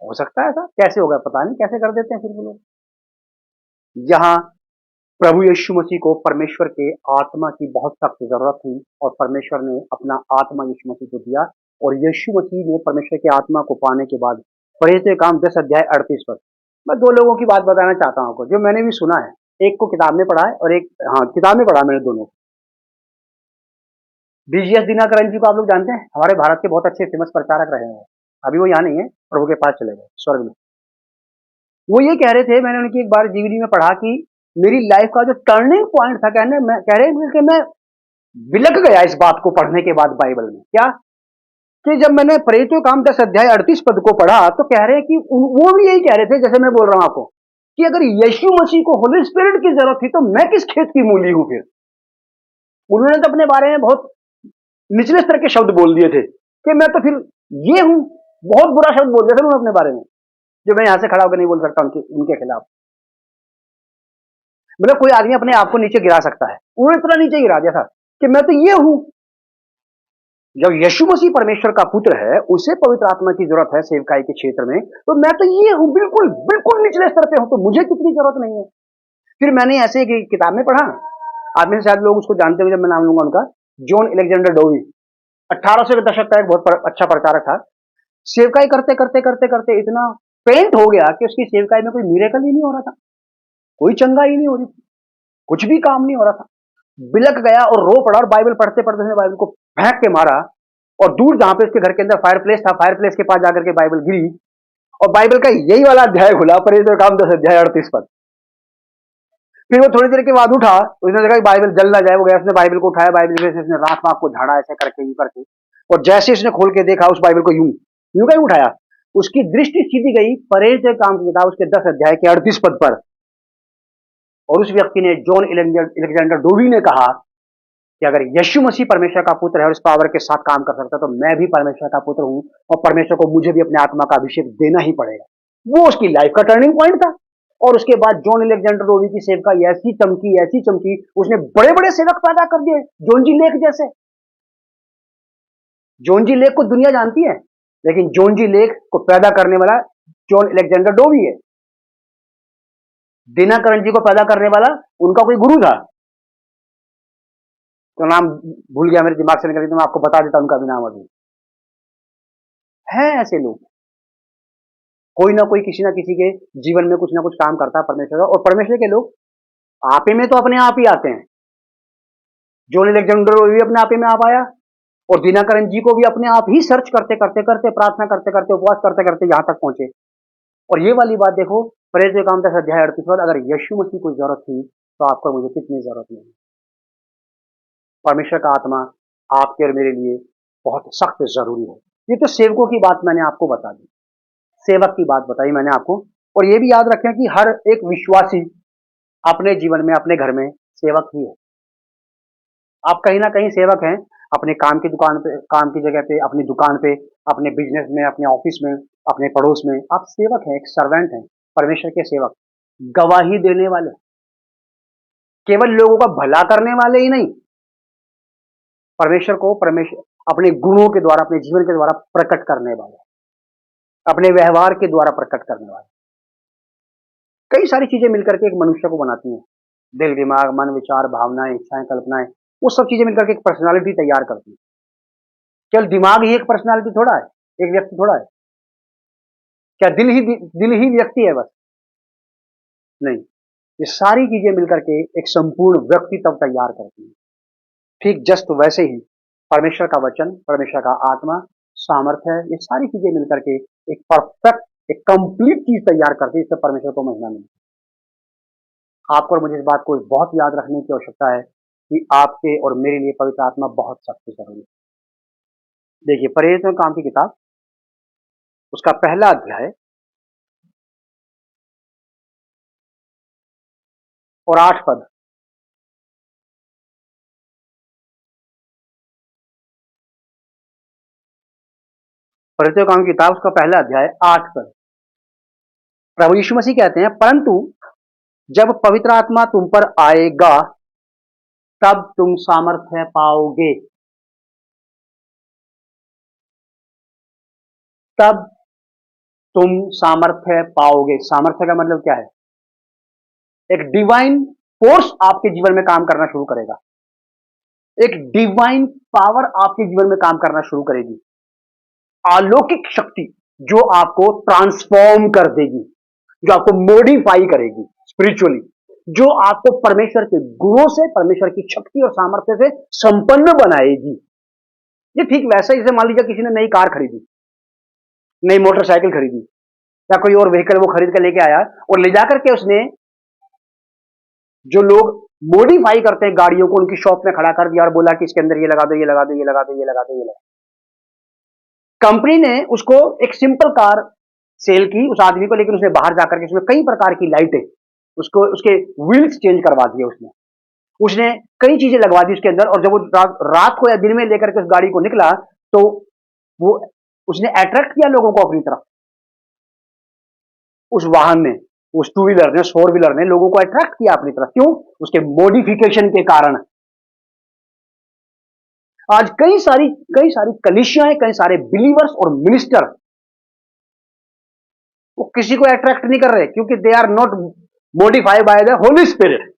हो सकता है ऐसा? कैसे होगा पता नहीं, कैसे कर देते हैं फिर वो लोग। यहां प्रभु यीशु मसीह को परमेश्वर के आत्मा की बहुत सख्त जरूरत थी, और परमेश्वर ने अपना आत्मा यीशु मसीह को दिया, और यीशु मसीह ने परमेश्वर के आत्मा को पाने के बाद प्रेरितों के काम 10 अध्याय 38 पर मैं 2 लोगों की बात बताना चाहता हूं आपको, जो मैंने भी सुना है। एक को किताब में पढ़ा है और एक, हाँ, किताब में पढ़ा मैंने दोनों। बीजीएस दिनाकरन जी को आप लोग जानते हैं, हमारे भारत के बहुत अच्छे फेमस प्रचारक रहे हैं। अभी वो यहाँ नहीं है, प्रभु के पास चले गए स्वर्ग में। वो ये कह रहे थे, मैंने उनकी एक बार जीवनी में पढ़ा कि मेरी लाइफ का जो टर्निंग पॉइंट था, कह रहे कि मैं बिलक गया इस बात को पढ़ने के बाद बाइबल में। क्या? कि जब मैंने प्रेरितों के काम 10 अध्याय 38 पद को पढ़ा, तो कह रहे हैं कि वो भी यही कह रहे थे जैसे मैं बोल रहा हूं आपको, कि अगर यीशु मसीह को होली स्पिरिट की जरूरत थी तो मैं किस खेत की मूली हूं फिर। उन्होंने तो अपने बारे में बहुत निचले स्तर के शब्द बोल दिए थे कि मैं तो फिर ये हूं। बहुत बुरा शब्द बोल दिया था उन्होंने अपने बारे में, जो मैं यहां से खड़ा होकर नहीं बोल सकता उनके खिलाफ। मतलब कोई आदमी अपने आप को नीचे गिरा सकता है, उन्होंने इतना नीचे गिरा दिया था कि मैं तो ये हूं। जब यीशु मसीह परमेश्वर का पुत्र है, उसे पवित्र आत्मा की जरूरत है सेवकाई के क्षेत्र में, तो मैं तो ये हूं, बिल्कुल बिल्कुल निचले स्तर पे हूं, तो मुझे कितनी जरूरत नहीं है। फिर मैंने ऐसे एक किताब में पढ़ा, आप में से शायद लोग उसको जानते हुए, जब मैं नाम लूंगा उनका, जॉन एलेक्जेंडर डोवी, 1800 के दशक का एक बहुत अच्छा प्रचारक था। सेवकाई करते करते करते करते इतना पेंट हो गया कि उसकी सेवकाई में कोई मिरेकल ही नहीं हो रहा था, कोई चंगा ही नहीं हो रही थी, कुछ भी काम नहीं हो रहा था। बिलक गया और रो पड़ा, और बाइबल पढ़ते पढ़ते उसने बाइबल को फेंक के मारा, और दूर जहां पे उसके घर के अंदर फायरप्लेस था, फायरप्लेस के पास जाकर के बाइबल गिरी, और बाइबल का यही वाला अध्याय खुला, परिजनों का काम 10 अध्याय 38 पद। फिर वो थोड़ी देर के बाद उठा, उसने देखा कि बाइबल जल ना जाए, वो गया, उसने बाइबल को उठाया, बाइबल में से उसने राख वाख को झाड़ा ऐसे करके यूं करके, और जैसे उसने खोल के देखा उस बाइबल को यूं यूं का ही उठाया, उसकी दृष्टि सीधी गई परेज काम की किताब उसके 10 अध्याय के 38 पद पर। और उस व्यक्ति ने, जॉन एलेक्जेंडर डोवी ने कहा कि अगर यीशु मसीह परमेश्वर का पुत्र है और इस पावर के साथ काम कर सकता है, तो मैं भी परमेश्वर का पुत्र हूं, और परमेश्वर को मुझे भी अपने आत्मा का अभिषेक देना ही पड़ेगा। वो उसकी लाइफ का टर्निंग पॉइंट था। और उसके बाद जॉन एलेक्जेंडर डोवी की सेवका ऐसी चमकी, उसने बड़े बड़े सेवक पैदा कर दिए, जोनजी लेक जैसे। जोनजी लेक को दुनिया जानती है, लेकिन जोनजी लेक को पैदा करने वाला जॉन एलेक्जेंडर डोवी है। दिनाकरण जी को पैदा करने वाला उनका कोई गुरु था, तो नाम भूल गया, मेरे दिमाग से निकल गया, तो मैं आपको बता देता उनका भी नाम। अभी है ऐसे लोग, कोई ना कोई किसी ना किसी के जीवन में कुछ ना कुछ काम करता है परमेश्वर का, और परमेश्वर के लोग आपे में तो अपने आप ही आते हैं। जॉन एलेक्जेंडर भी अपने आपे में आप आया, और दिनाकरण जी को भी अपने आप ही सर्च करते करते करते, प्रार्थना करते करते, उपवास करते करते यहां तक पहुंचे। और ये वाली बात देखो, प्रेरितों के काम 10 अध्याय 38 पद, अगर यीशु मसीह को जरूरत थी तो आपको मुझे कितनी जरूरत नहीं। परमेश्वर का आत्मा आपके और मेरे लिए बहुत सख्त जरूरी है। ये तो सेवकों की बात मैंने आपको बता दी, सेवक की बात बताई मैंने आपको। और ये भी याद रखें कि हर एक विश्वासी अपने जीवन में, अपने घर में सेवक ही है। आप कहीं ना कहीं सेवक हैं, अपने काम की दुकान पे, काम की जगह पे, अपनी दुकान पे, अपने बिजनेस में, अपने ऑफिस में, अपने पड़ोस में, आप सेवक हैं, एक सर्वेंट हैं, परमेश्वर के सेवक, गवाही देने वाले, केवल लोगों का भला करने वाले ही नहीं, परमेश्वर को, परमेश्वर अपने गुणों के द्वारा, अपने जीवन के द्वारा प्रकट करने वाले, अपने व्यवहार के द्वारा प्रकट करने वाले। कई सारी चीजें मिलकर के एक मनुष्य को बनाती हैं, दिल, दिमाग, मन, विचार, भावनाएं, इच्छाएं, कल्पनाएं, वो सब चीजें मिलकर के एक पर्सनालिटी तैयार करती है। केवल दिमाग ही एक पर्सनालिटी थोड़ा है, एक व्यक्ति थोड़ा है। क्या दिल ही व्यक्ति है बस? नहीं, ये सारी चीजें मिलकर के एक संपूर्ण व्यक्तित्व तैयार करती है। ठीक जस्ट वैसे ही परमेश्वर का वचन, परमेश्वर का आत्मा, सामर्थ्य, ये सारी चीजें मिलकर के एक परफेक्ट, एक कंप्लीट चीज तैयार करती है, इससे परमेश्वर को महिमा मिलती है। आपको और मुझे इस बात को बहुत याद रखने की आवश्यकता है कि आपके और मेरे लिए पवित्र आत्मा बहुत सख्त जरूरी है। देखिए, प्रेरितों के काम की किताब, उसका पहला अध्याय और 8 पद। प्रेरितों के काम की किताब, उसका पहला अध्याय 8 पद। प्रभु यीशु मसीह कहते हैं, परंतु जब पवित्र आत्मा तुम पर आएगा तब तुम सामर्थ्य पाओगे। तब तुम सामर्थ्य पाओगे। सामर्थ्य का मतलब क्या है? एक डिवाइन फोर्स आपके जीवन में काम करना शुरू करेगा, एक डिवाइन पावर आपके जीवन में काम करना शुरू करेगी, अलौकिक शक्ति जो आपको ट्रांसफॉर्म कर देगी, जो आपको मॉडिफाई करेगी स्पिरिचुअली, जो आपको परमेश्वर के गुणों से, परमेश्वर की शक्ति और सामर्थ्य से संपन्न बनाएगी। ये ठीक वैसा जैसे मान लीजिए किसी ने नई कार खरीदी, नई मोटरसाइकिल खरीदी, या कोई और व्हीकल वो खरीद कर लेके आया, और ले जाकर के उसने, जो लोग मॉडिफाई करते हैं गाड़ियों को, उनकी शॉप में खड़ा कर दिया और बोला कि इसके अंदर ये लगा दो, ये लगा दो, ये लगा दो, ये लगा दो, ये लगा। कंपनी ने उसको एक सिंपल कार सेल की उस आदमी को, लेकिन उसने बाहर जाकर के उसमें कई प्रकार की लाइटें, उसको उसके व्हील्स चेंज करवा दिए उसने कई चीजें लगवा दी उसके अंदर। और जब वो रात को या दिन में लेकर के उस गाड़ी को निकला तो वो उसने अट्रैक्ट किया लोगों को अपनी तरफ। उस वाहन ने, उस टू व्हीलर ने, फोर व्हीलर ने लोगों को अट्रैक्ट किया अपनी तरफ। क्यों? उसके मॉडिफिकेशन के कारण। आज कई सारी कलीसियाएं, कई सारे बिलीवर्स और मिनिस्टर वो किसी को अट्रैक्ट नहीं कर रहे, क्योंकि they are not modified by the Holy Spirit.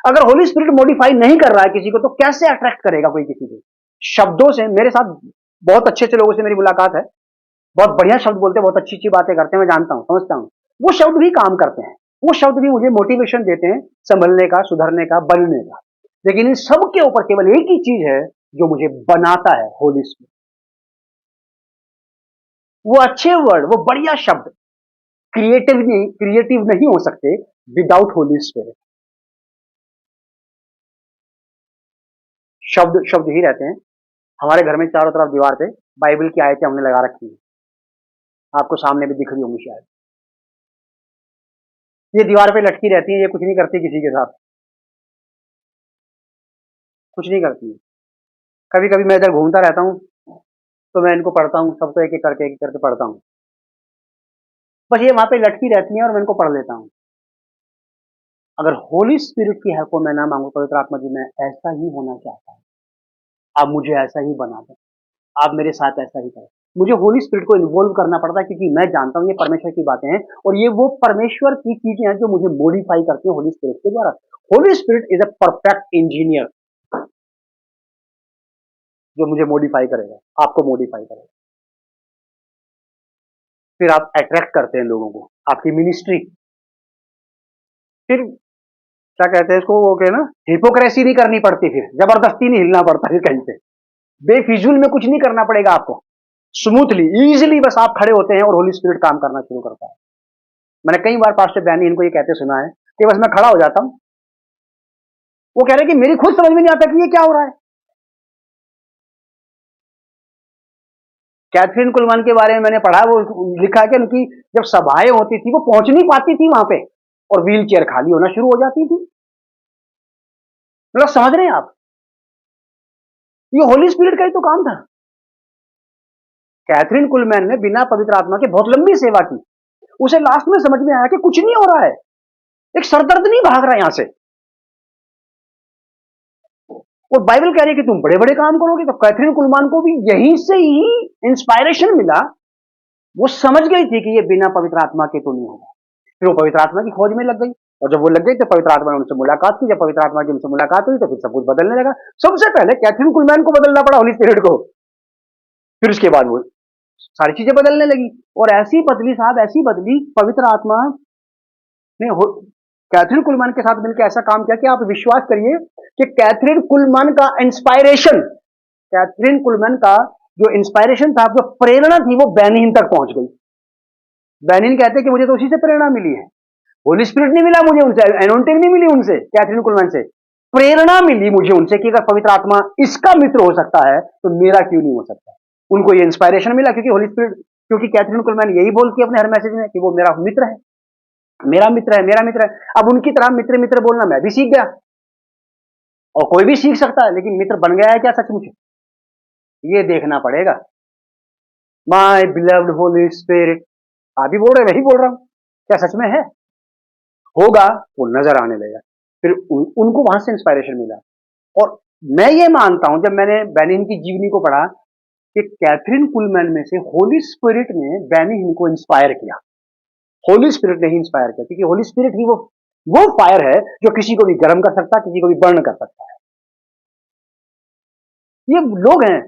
अगर होली स्पिरिट मॉडिफाई नहीं कर रहा है किसी को, तो कैसे अट्रैक्ट करेगा कोई किसी को? शब्दों से। मेरे साथ बहुत अच्छे अच्छे लोगों से मेरी मुलाकात है, बहुत बढ़िया शब्द बोलते हैं, बहुत अच्छी अच्छी बातें करते हैं, मैं जानता हूं, समझता हूं। वो शब्द भी काम करते हैं, वो शब्द भी मुझे मोटिवेशन देते हैं संभलने का, सुधरने का, बनने का। लेकिन इन सब के ऊपर केवल एक ही चीज है जो मुझे बनाता है, होली स्पिरिट। वो अच्छे वर्ड, वो बढ़िया शब्द क्रिएटिव नहीं हो सकते विदाउट होली स्पिरिट। शब्द शब्द ही रहते हैं। हमारे घर में चारों तरफ दीवार पे बाइबल की आयतें हमने लगा रखी है, आपको सामने भी दिख रही होंगी शायद। ये दीवार पे लटकी रहती है, ये कुछ नहीं करती किसी के साथ, कुछ नहीं करती है। कभी कभी मैं इधर घूमता रहता हूँ तो मैं इनको पढ़ता हूँ, सबको एक एक करके पढ़ता हूँ। बस ये वहां पे लटकी रहती है और मैं इनको पढ़ लेता हूँ। अगर होली स्पिरिट की हेल्प को मैं ना मांगू, पवित्र आत्मा जी मैं ऐसा ही होना चाहता हूँ, आप मुझे ऐसा ही बना दें, आप मेरे साथ ऐसा ही करें। मुझे होली स्पिरिट को इन्वॉल्व करना पड़ता है, क्योंकि मैं जानता हूं ये परमेश्वर की बातें हैं और ये वो परमेश्वर की चीजें हैं जो मुझे मॉडिफाई करती हैं होली स्पिरिट के द्वारा। Holi Spirit is a perfect engineer जो मुझे मॉडिफाई करेगा, आपको मॉडिफाई करेगा। फिर आप अट्रैक्ट करते हैं लोगों को, आपकी मिनिस्ट्री। फिर क्या कहते हैं इसको, वो क्या ना, हिपोक्रेसी नहीं करनी पड़ती, फिर जबरदस्ती नहीं हिलना पड़ता, फिर कहीं पे बेफिजूल में कुछ नहीं करना पड़ेगा आपको। स्मूथली, इजीली बस आप खड़े होते हैं और होली स्पिरिट काम करना शुरू करता है। मैंने कई बार पास्टर बैनी इनको ये कहते सुना है कि बस मैं खड़ा हो जाता हूं, वो कह रहे कि मेरी खुद समझ में नहीं आता कि ये क्या हो रहा है। कैथरीन कुलमान के बारे में मैंने पढ़ा, वो लिखा है कि उनकी जब सभाएं होती थी वो पहुंच नहीं पाती थी वहां पे और व्हील चेयर खाली होना शुरू हो जाती थी। मतलब समझ रहे हैं आप, ये होली स्पिरिट का ही तो काम था। कैथरीन कुलमैन ने बिना पवित्र आत्मा के बहुत लंबी सेवा की। उसे लास्ट में समझ में आया कि कुछ नहीं हो रहा है, एक सरदर्द नहीं भाग रहा यहां से। और बाइबल कह रही है कि तुम बड़े बड़े काम करोगे। तो कैथरीन कुलमान को भी यहीं से ही इंस्पायरेशन मिला। वो समझ गई थी कि ये बिना पवित्र आत्मा के तो नहीं होगा। फिर वो पवित्र आत्मा की खोज में लग गई, और जब वो लग गई तो पवित्र आत्मा ने उनसे मुलाकात की। जब पवित्र आत्मा की उनसे मुलाकात हुई तो फिर सब कुछ बदलने लगा। सबसे पहले कैथरीन कुलमैन को बदलना पड़ा, होली स्पिरिट को। फिर उसके बाद वो सारी चीजें बदलने लगी, और ऐसी बदली साहब, ऐसी बदली, पवित्र आत्मा ने कैथरीन कुलमान के साथ मिलकर ऐसा काम किया कि आप विश्वास करिए कि कैथरीन कुलमान का इंस्पायरेशन, कैथरीन कुलमान का जो इंस्पायरेशन था, जो प्रेरणा थी, वो बेनिन तक पहुंच गई। बेनिन कहते हैं कि मुझे तो उसी से प्रेरणा मिली है, होली स्पिरिट नहीं मिला मुझे उनसे, एनोंटिंग नहीं मिली उनसे, कैथरीन कुलमान से प्रेरणा मिली मुझे उनसे कि अगर पवित्र आत्मा इसका मित्र हो सकता है तो मेरा क्यों नहीं हो सकता। उनको ये इंस्पायरेशन मिला क्योंकि होली स्पिरिट, क्योंकि कैथरीन कुलमान यही बोलती है अपने हर मैसेज में कि वो मेरा मित्र है, मेरा मित्र है, मेरा मित्र है। अब उनकी तरह मित्र मित्र बोलना मैं भी सीख गया, और कोई भी सीख सकता है, लेकिन मित्र बन गया है क्या सचमुच, ये देखना पड़ेगा। माय बिलव्ड होली स्पिरिट, आप भी बोल रहे, वही बोल रहा हूं, क्या सच में है? होगा, वो नजर आने लगेगा। फिर उनको वहां से इंस्पायरेशन मिला। और मैं ये मानता हूं, जब मैंने बेनिन की जीवनी को पढ़ा, कि कैथरीन कुलमैन में से होली स्पिरिट ने बेनिन को इंस्पायर किया। होली स्पिरिट ने ही इंस्पायर किया, क्योंकि होली स्पिरिट ही वो फायर है जो किसी को भी गर्म कर सकता है, किसी को भी बर्न कर सकता है। ये लोग हैं,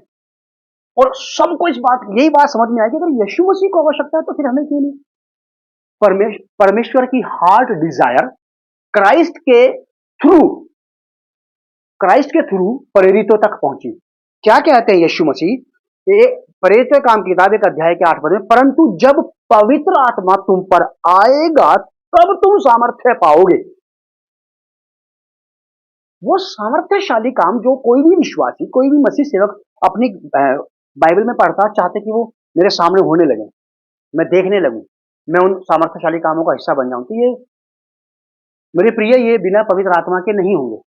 और सबको यही बात समझ में आएगी, अगर यीशु मसीह को आवश्यकता है तो फिर हमें क्यों नहीं। परमेश्वर की हार्ट डिजायर क्राइस्ट के थ्रू प्रेरितों तक पहुंची। क्या कहते हैं यीशु मसीह, प्रेरित काम की किताब 1 अध्याय के 8 पद में, परंतु जब पवित्र आत्मा तुम पर आएगा तब तुम सामर्थ्य पाओगे। वो सामर्थ्यशाली काम जो कोई भी विश्वासी, कोई भी मसीह सेवक अपनी बाइबल में पढ़ता चाहते कि वो मेरे सामने होने लगे। मैं देखने लगूं, मैं उन सामर्थ्यशाली कामों का हिस्सा बन जाऊं, तो ये मेरे प्रिय, ये बिना पवित्र आत्मा के नहीं होंगे।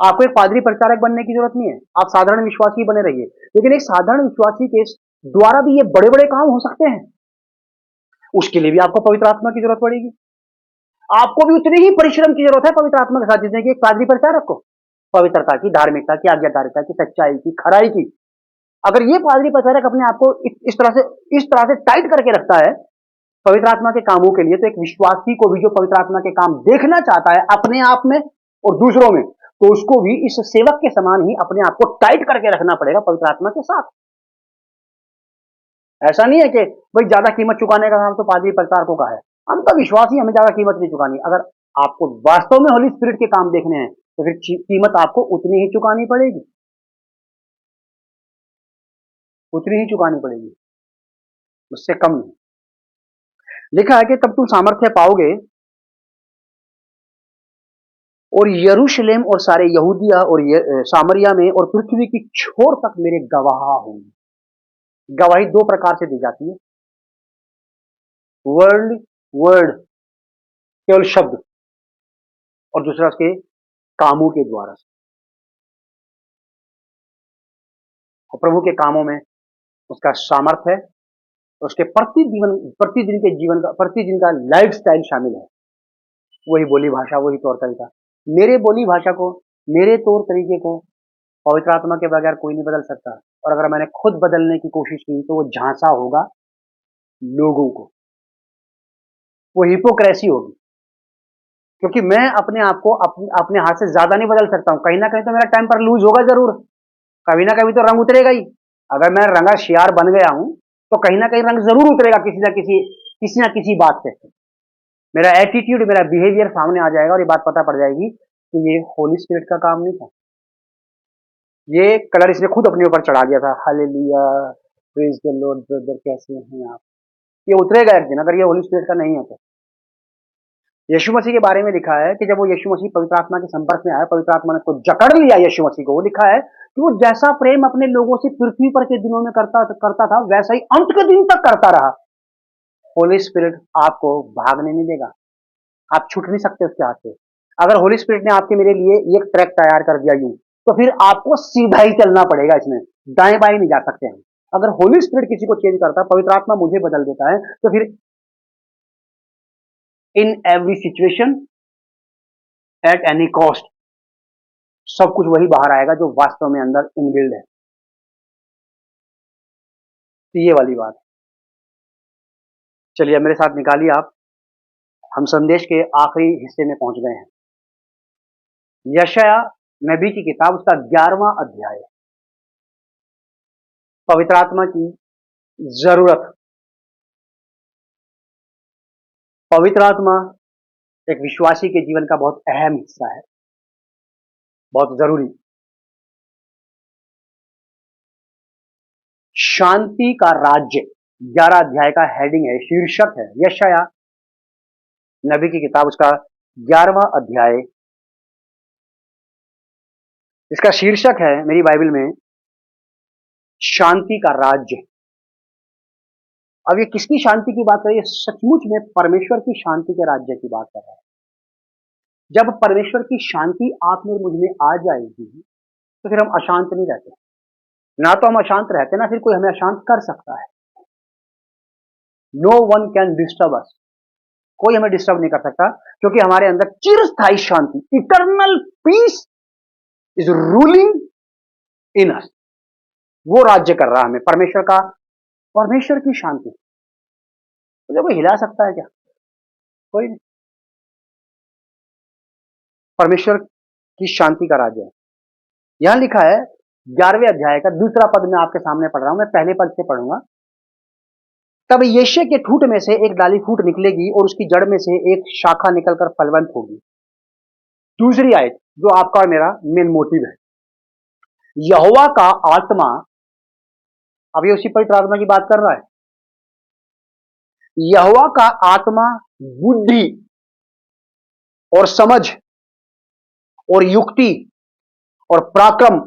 आपको एक पादरी प्रचारक बनने की जरूरत नहीं है, आप साधारण विश्वासी बने रहिए, लेकिन एक साधारण विश्वासी के द्वारा भी ये बड़े बड़े काम हो सकते हैं। उसके लिए भी आपको पवित्र आत्मा की जरूरत पड़ेगी। आपको भी उतनी ही परिश्रम की जरूरत है पवित्र आत्मा के साथ, जितने की एक पादरी प्रचारक को। पवित्रता की, धार्मिकता की, आज्ञाकारिता की, सच्चाई की, खराई की। अगर ये पादरी प्रचारक अपने आप को इस तरह से टाइट करके रखता है पवित्र आत्मा के कामों के लिए, तो एक विश्वासी को भी जो पवित्र आत्मा के काम देखना चाहता है अपने आप में और दूसरों में, तो उसको भी इस सेवक के समान ही अपने आप को टाइट करके रखना पड़ेगा पवित्र आत्मा के साथ। ऐसा नहीं है कि भाई ज्यादा कीमत चुकाने का काम तो पादरी प्रचारकों का है, हम तो विश्वासी, हमें ज्यादा कीमत नहीं चुकानी। अगर आपको वास्तव में होली स्पिरिट के काम देखने हैं तो फिर कीमत आपको उतनी ही चुकानी पड़ेगी, उतनी ही चुकानी पड़ेगी, उससे कम नहीं। लिखा है कि तब तुम सामर्थ्य पाओगे और यरूशलेम और सारे यहूदिया और सामरिया में और पृथ्वी की छोर तक मेरे गवाह होंगे। गवाही दो प्रकार से दी जाती है, वर्ड केवल शब्द, और दूसरा उसके कामों के द्वारा से। और प्रभु के कामों में उसका सामर्थ्य है, उसके प्रतिदिन का लाइफ स्टाइल शामिल है। वही बोली भाषा, वही तौर तरीका। मेरे बोली भाषा को, मेरे तौर तरीके को पवित्र आत्मा के बगैर कोई नहीं बदल सकता, और अगर मैंने खुद बदलने की कोशिश की तो वो झांसा होगा लोगों को, वो हिपोक्रेसी होगी, क्योंकि मैं अपने आप को अपने हाथ से ज्यादा नहीं बदल सकता हूं। कहीं ना कहीं तो मेरा टेम्पर लूज होगा जरूर, कभी ना कभी तो रंग उतरेगा ही। अगर मैं रंगा शियार बन गया हूं तो कहीं ना कहीं रंग जरूर उतरेगा, किसी ना किसी बात से। मेरा एटीट्यूड, मेरा बिहेवियर सामने आ जाएगा और ये बात पता पड़ जाएगी कि ये होली स्पिरिट का काम नहीं था, ये कलर इसने खुद अपने ऊपर चढ़ा दिया था। Hallelujah, praise the Lord brother, कैसे हैं आप? ये उतरेगा एक दिन, अगर ये होली स्पिरिट का नहीं है तो। यीशु मसीह के बारे में लिखा है कि जब वो यीशु मसीह पवित्र आत्मा के संपर्क में आया, पवित्र आत्मा ने उसको जकड़ लिया यीशु मसीह को। वो लिखा है कि वो जैसा प्रेम अपने लोगों से पृथ्वी पर के दिनों में करता था, वैसा ही अंत के दिन तक करता रहा। होली स्पिरिट आपको भागने नहीं देगा, आप छूट नहीं सकते उसके हाथ से। अगर होली स्पिरिट ने आपके मेरे लिए एक ट्रैक तैयार कर दिया यूं, तो फिर आपको सीधा ही चलना पड़ेगा, इसमें दाएं बाएं नहीं जा सकते हैं। अगर होली स्पिरिट किसी को चेंज करता है, पवित्र आत्मा मुझे बदल देता है, तो फिर in every situation, at any cost, सब कुछ वही बाहर आएगा जो वास्तव में अंदर इनबिल्ड है। तो ये वाली बात। चलिए मेरे साथ निकालिए आप, हम संदेश के आखिरी हिस्से में पहुंच गए हैं। यशाया नबी की किताब, उसका 11वां अध्याय, पवित्र आत्मा की जरूरत। पवित्र आत्मा एक विश्वासी के जीवन का बहुत अहम हिस्सा है, बहुत जरूरी। शांति का राज्य 11 अध्याय का हेडिंग है, शीर्षक है, यशाया नबी की किताब, उसका 11वां अध्याय, इसका शीर्षक है मेरी बाइबल में शांति का राज्य। अब ये किसकी शांति की बात कर रही है? सचमुच में परमेश्वर की शांति के राज्य की बात कर रहा है। जब परमेश्वर की शांति आप में मुझ में आ जाएगी तो फिर हम अशांत नहीं रहते। ना तो हम अशांत रहते, ना फिर कोई हमें अशांत कर सकता है। No one can disturb us, कोई हमें डिस्टर्ब नहीं कर सकता, क्योंकि हमारे अंदर चिरस्थायी शांति, eternal peace is ruling in us. वो राज्य कर रहा है हमें, परमेश्वर की शांति। तो कोई हिला सकता है क्या? कोई नहीं। परमेश्वर की शांति का राज्य है। यहां लिखा है 11वें अध्याय का दूसरा पद मैं आपके सामने पढ़ रहा हूं, मैं पहले पद से पढ़ूंगा। तब यिशै के ठूंठ में से एक डाली फूट निकलेगी और उसकी जड़ में से एक शाखा निकलकर फलवंत होगी। दूसरी आयत जो आपका और मेरा मेन मोटिव है, यहोवा का आत्मा, अब ये उसी पवित्र आत्मा की बात कर रहा है। यहोवा का आत्मा बुद्धि और समझ और युक्ति और पराक्रम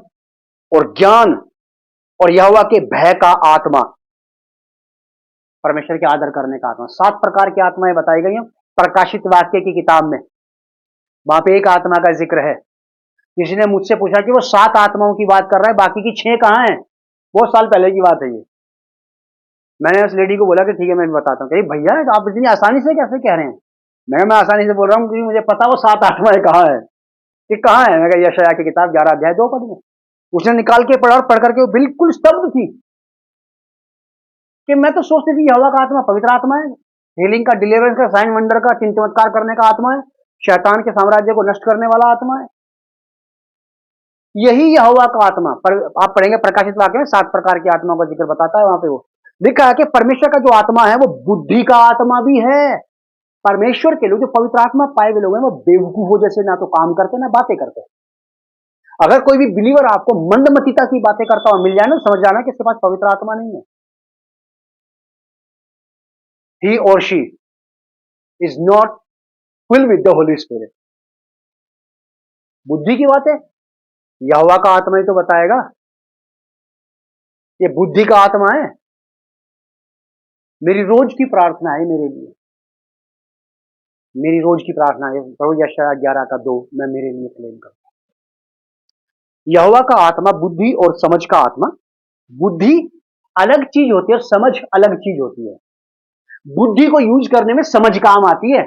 और ज्ञान और यहोवा के भय का आत्मा, परमेश्वर के आदर करने का आत्मा। 7 प्रकार की आत्माएं बताई गई हैं प्रकाशित वाक्य की किताब में। वहां पे एक आत्मा का जिक्र है। किसी ने मुझसे पूछा कि वो 7 आत्माओं की बात कर रहा है, बाकी की 6 कहां है? बहुत साल पहले की बात है ये। मैंने उस लेडी को बोला कि ठीक है मैं भी बताता हूँ। कही भैया आप इतनी आसानी से कैसे कह रहे हैं? मैं आसानी से बोल रहा हूँ क्योंकि मुझे पता वो 7 आत्माएं कहाँ है। कि कहाँ है? मैं कहा यशायाह की किताब 11 अध्याय 2 पद में। उसने निकाल के पढ़ा और पढ़ करके वो बिल्कुल स्तब्ध थी कि मैं तो सोचती थी यहोवा का आत्मा पवित्र आत्मा है, हीलिंग का, डिलीवरेंस का, साइन वंडर का, चिन्ह चमत्कार करने का आत्मा है, शैतान के साम्राज्य को नष्ट करने वाला आत्मा है। यही यहोवा का आत्मा। पर आप पढ़ेंगे प्रकाशित वाक्य में 7 प्रकार की आत्माओं का जिक्र बताता है। वहां पे वो लिखा है कि परमेश्वर का जो आत्मा है वो बुद्धि का आत्मा भी है। परमेश्वर के लोग जो पवित्र आत्मा पाए हुए लोग हैं वो बेवकूफों जैसे ना तो काम करते ना बातें करते। अगर कोई भी बिलीवर आपको मंदमतिता की बातें करता हुआ मिल जाए ना, समझ जाना कि इसके पास पवित्र आत्मा नहीं है। He or she is not filled with the Holy Spirit. बुद्धि की बात है, यहोवा का आत्मा ही तो बताएगा। ये बुद्धि का आत्मा है। मेरी रोज की प्रार्थना है मेरे लिए, मेरी रोज की प्रार्थना है प्रभु यशायाह 11 का 2 मैं मेरे लिए क्लेम करता हूं। यहोवा का आत्मा बुद्धि और समझ का आत्मा। बुद्धि अलग चीज होती है और समझ अलग चीज होती है। बुद्धि को यूज करने में समझ काम आती है।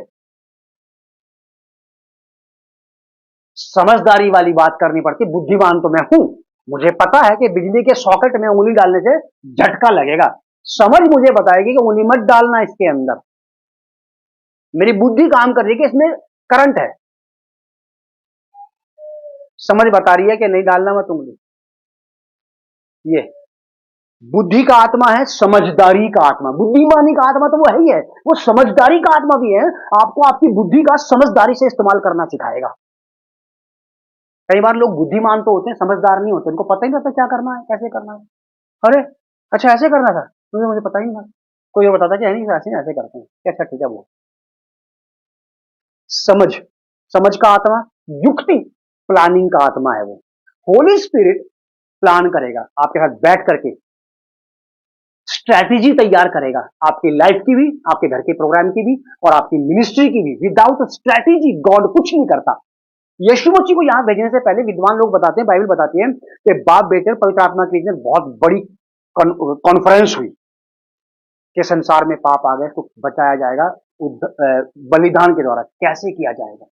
समझदारी वाली बात करनी पड़ती। बुद्धिमान तो मैं हूं, मुझे पता है कि बिजली के सॉकेट में उंगली डालने से झटका लगेगा। समझ मुझे बताएगी कि उंगली मत डालना इसके अंदर। मेरी बुद्धि काम कर रही है कि इसमें करंट है। समझ बता रही है कि नहीं डालना मत उंगली। ये बुद्धि का आत्मा है, समझदारी का आत्मा। बुद्धिमानी का आत्मा तो वो है ही है, वो समझदारी का आत्मा भी है। आपको आपकी बुद्धि का समझदारी से इस्तेमाल करना सिखाएगा। कई बार लोग बुद्धिमान तो होते हैं, समझदार नहीं होते। उनको पता ही नहीं होता क्या करना है, कैसे करना है। अरे अच्छा ऐसे करना था, मुझे पता ही नहीं था। कोई ये बताता कि नहीं ऐसे ऐसे करते हैं, अच्छा ठीक है। वो समझ, समझ का आत्मा। युक्ति, प्लानिंग का आत्मा है वो। होली स्पिरिट प्लान करेगा आपके साथ बैठ करके, स्ट्रैटेजी तैयार करेगा आपकी लाइफ की भी, आपके घर के प्रोग्राम की भी और आपकी मिनिस्ट्री की भी। विदाउट स्ट्रैटेजी गॉड कुछ नहीं करता। यीशु मसीह को यहां भेजने से पहले विद्वान लोग बताते हैं, बाइबल बताती है कि बाप बेटे पवित्र आत्मा के बीच में बहुत बड़ी कॉन्फ्रेंस हुई कि संसार में पाप आ गए, इसको बचाया जाएगा बलिदान के द्वारा। कैसे किया जाएगा?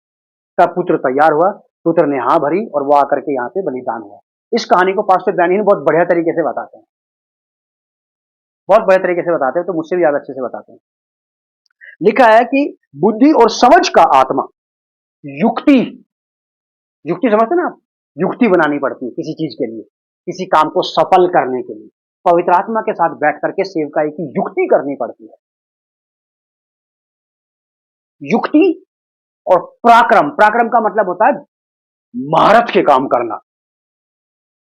तब पुत्र तैयार हुआ, पुत्र ने हाँ भरी और वो आकर के यहाँ पे बलिदान हुआ। इस कहानी को पास्टर डैनियल बहुत बढ़िया तरीके से बताते हैं, बहुत बढ़िया तरीके से बताते हैं, तो मुझसे भी ज्यादा अच्छे से बताते हैं। लिखा है कि बुद्धि और समझ का आत्मा। युक्ति, युक्ति समझते ना आप? युक्ति बनानी पड़ती है किसी चीज के लिए, किसी काम को सफल करने के लिए। पवित्र आत्मा के साथ बैठ करके सेवकाई की युक्ति करनी पड़ती है। युक्ति और पराक्रम। पराक्रम का मतलब होता है महारत के काम करना।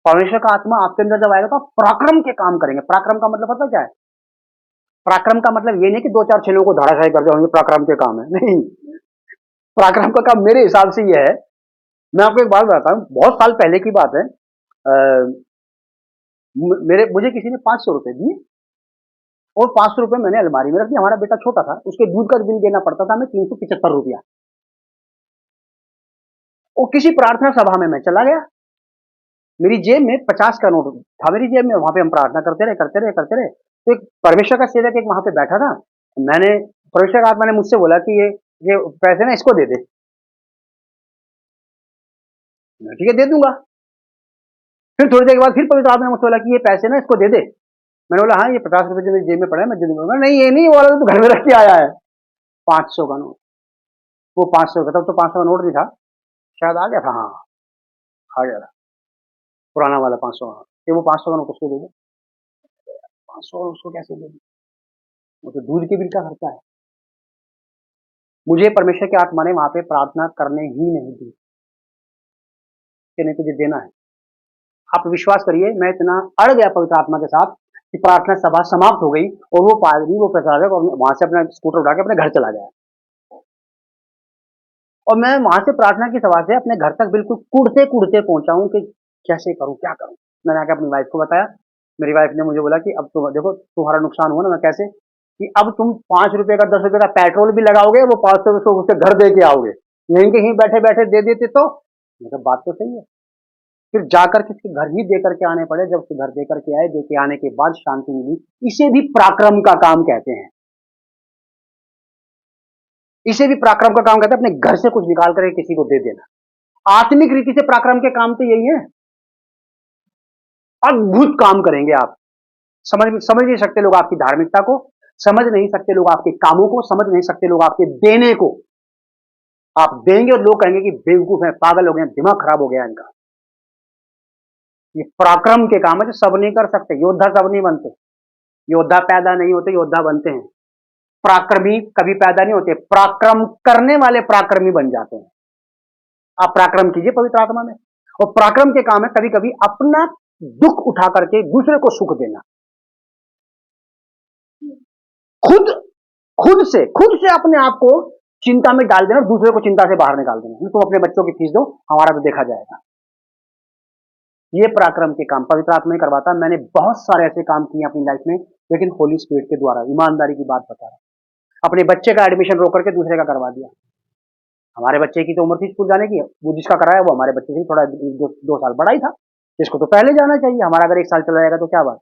परमेश्वर का आत्मा आपके अंदर जब आएगा तो आप पराक्रम के काम करेंगे। पराक्रम का मतलब पता क्या है? पराक्रम का मतलब ये नहीं कि 2-4 छेलों को धाराशायी कर दो, पराक्रम के काम है, नहीं। पराक्रम का काम मेरे हिसाब से यह है, मैं आपको एक बात बताता हूं, बहुत साल पहले की बात है। मुझे किसी ने 500 रुपए दिए और 500 रुपए मैंने अलमारी में रख दिया। हमारा बेटा छोटा था, उसके दूध का बिल देना पड़ता था हमें 375 रुपया। और किसी प्रार्थना सभा में मैं चला गया, मेरी जेब में 50 का नोट था मेरी जेब में। वहां पे हम प्रार्थना करते रहे। तो एक परमेश्वर का सेवक एक वहां पे बैठा था। परमेश्वर का आत्मा ने मुझसे बोला कि ये पैसे ना इसको दे दे। ठीक है दे दूंगा। फिर थोड़ी देर के बाद फिर पवित्र आत्मा ने मुझसे बोला कि ये पैसे ना इसको दे दे। मैंने बोला हाँ ये 50 रुपए जो मेरी जेब में पड़ा है मैं दे दूंगा। नहीं ये नहीं, वाला तो घर में रख के आया है 500 का नोट। वो 500 का, तब तो 500 का नोट नहीं था, शायद आ गया था। हाँ आ गया था पुराना वाला 500 का। वो 500 का नोट उसको दे दो। 500 उसको कैसे दे दो? वो तो दूध के बिल का खर्चा है। मुझे परमेश्वर के आत्मा ने वहां पे प्रार्थना करने ही नहीं दी कि नहीं तुझे देना है। आप विश्वास करिए, मैं इतना अड़ गया पवित्र आत्मा के साथ कि प्रार्थना सभा समाप्त हो गई और वो पादरी, वो प्रचारक और वहां से अपना स्कूटर उठा के अपने घर चला गया। और मैं वहां से प्रार्थना की सभा से अपने घर तक बिल्कुल कूदते कूदते पहुंचा हूं कि कैसे करूं, क्या करूं। मैंने आके अपनी वाइफ को बताया। मेरी वाइफ ने मुझे बोला कि अब तो देखो तुम्हारा नुकसान हुआ ना। मैं कैसे? कि अब तुम 5 रुपए का 10 रुपए का पेट्रोल भी लगाओगे, वो 500 उससे घर दे के आओगे, यहीं कहीं बैठे बैठे दे देते तो। मतलब बात तो सही है। फिर जाकर किसके घर ही दे करके आने पड़े, जब उसके घर दे करके आए, दे के आने के बाद शांति मिली, इसे भी पराक्रम का काम कहते हैं। इसे भी पराक्रम का काम कहते हैं, अपने घर से कुछ निकाल कर किसी को दे देना। आत्मिक रीति से पराक्रम के काम तो यही है। अद्भुत काम करेंगे आप। समझ नहीं सकते लोग आपकी धार्मिकता को, समझ नहीं सकते लोग आपके कामों को, समझ नहीं सकते लोग आपके देने को। आप देंगे और लोग कहेंगे कि बेवकूफ है, पागल हो गए, दिमाग खराब हो गया इनका। ये पराक्रम के काम है जो सब नहीं कर सकते। योद्धा सब नहीं बनते, योद्धा पैदा नहीं होते, योद्धा बनते हैं। पराक्रमी कभी पैदा नहीं होते, पराक्रम करने वाले पराक्रमी बन जाते हैं। आप पराक्रम कीजिए पवित्र आत्मा में। और पराक्रम के काम है कभी कभी अपना दुख उठा करके दूसरे को सुख देना। खुद से अपने आप को चिंता में डाल देना, दूसरे को चिंता से बाहर निकाल देना। तुम अपने बच्चों की फीस दो, हमारा तो देखा जाएगा। ये पराक्रम के काम पवित्र आत्मा ही करवाता है। मैंने बहुत सारे ऐसे काम किए अपनी लाइफ में, लेकिन होली स्पिरिट के द्वारा। ईमानदारी की बात बता रहा हूं। अपने बच्चे का एडमिशन रोक करके दूसरे का करवा दिया। हमारे बच्चे की तो उम्र थी स्कूल जाने की, वो जिसका कराया वो हमारे बच्चे से थोड़ा 2 साल बड़ा ही था, जिसको तो पहले जाना चाहिए। हमारा अगर 1 साल चला जाएगा तो क्या बात।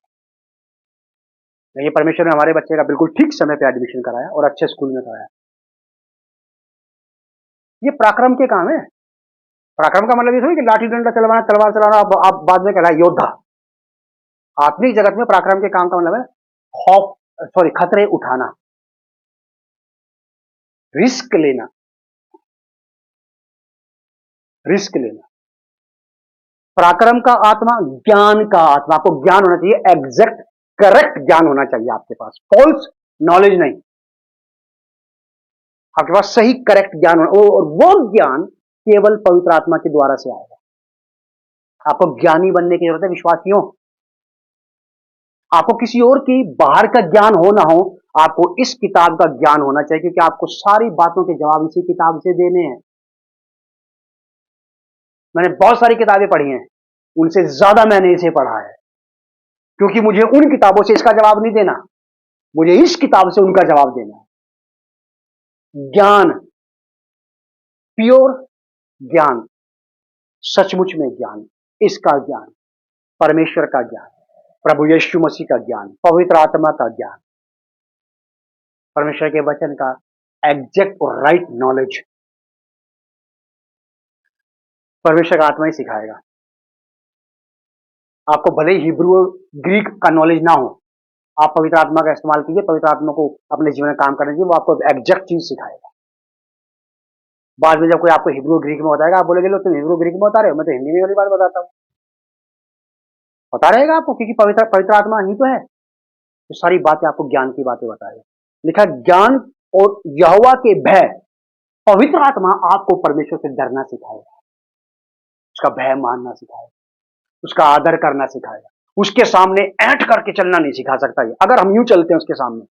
ये परमेश्वर ने हमारे बच्चे का बिल्कुल ठीक समय पे एडमिशन कराया और अच्छे स्कूल में कराया। ये पराक्रम के काम है। पराक्रम का मतलब ये थोड़ी कि लाठी डंडा चलवाना, तलवार चलाना, आप बाद में कहलाए योद्धा। आत्मिक जगत में पराक्रम के काम का मतलब है खतरे उठाना, रिस्क लेना। पराक्रम का आत्मा, ज्ञान का आत्मा। आपको ज्ञान होना चाहिए, एग्जैक्ट करेक्ट ज्ञान होना चाहिए आपके पास, फॉल्स नॉलेज नहीं। आपके पास सही करेक्ट ज्ञान होना, और वो ज्ञान केवल पवित्र आत्मा के द्वारा से आएगा। आपको ज्ञानी बनने की जरूरत है विश्वासियों। आपको किसी और की बाहर का ज्ञान हो ना हो, आपको इस किताब का ज्ञान होना चाहिए, क्योंकि आपको सारी बातों के जवाब इसी किताब से देने हैं। मैंने बहुत सारी किताबें पढ़ी हैं, उनसे ज्यादा मैंने इसे पढ़ा है, क्योंकि मुझे उन किताबों से इसका जवाब नहीं देना, मुझे इस किताब से उनका जवाब देना है। ज्ञान, प्योर ज्ञान, सचमुच में ज्ञान, इसका ज्ञान, परमेश्वर का ज्ञान, प्रभु यीशु मसीह का ज्ञान, पवित्र आत्मा का ज्ञान, परमेश्वर के वचन का एग्जैक्ट और राइट नॉलेज परमेश्वर का आत्मा ही सिखाएगा। आपको भले ही हिब्रू और ग्रीक का नॉलेज ना हो, आप पवित्र आत्मा का इस्तेमाल कीजिए, पवित्र आत्मा को अपने जीवन में काम करने दीजिए, वो आपको एग्जैक्ट चीज सिखाएगा। बाद में जब कोई आपको हिब्रू ग्रीक में बताएगा, आप बोलेंगे लो तुम हिब्रू ग्रीक में बता रहे हो, मैं तो हिंदी में वाली बात बताता हूँ। बता रहेगा आपको, क्योंकि पवित्र आत्मा ही तो है, तो सारी बातें आपको ज्ञान की बातें बताएगा। लिखा ज्ञान और यहोवा के भय, पवित्र आत्मा आपको परमेश्वर से डरना सिखाएगा, उसका भय मानना सिखाएगा, उसका आदर करना सिखाएगा। उसके सामने ऐंठ करके चलना नहीं सिखा सकता ये। अगर हम यूं चलते हैं उसके सामने,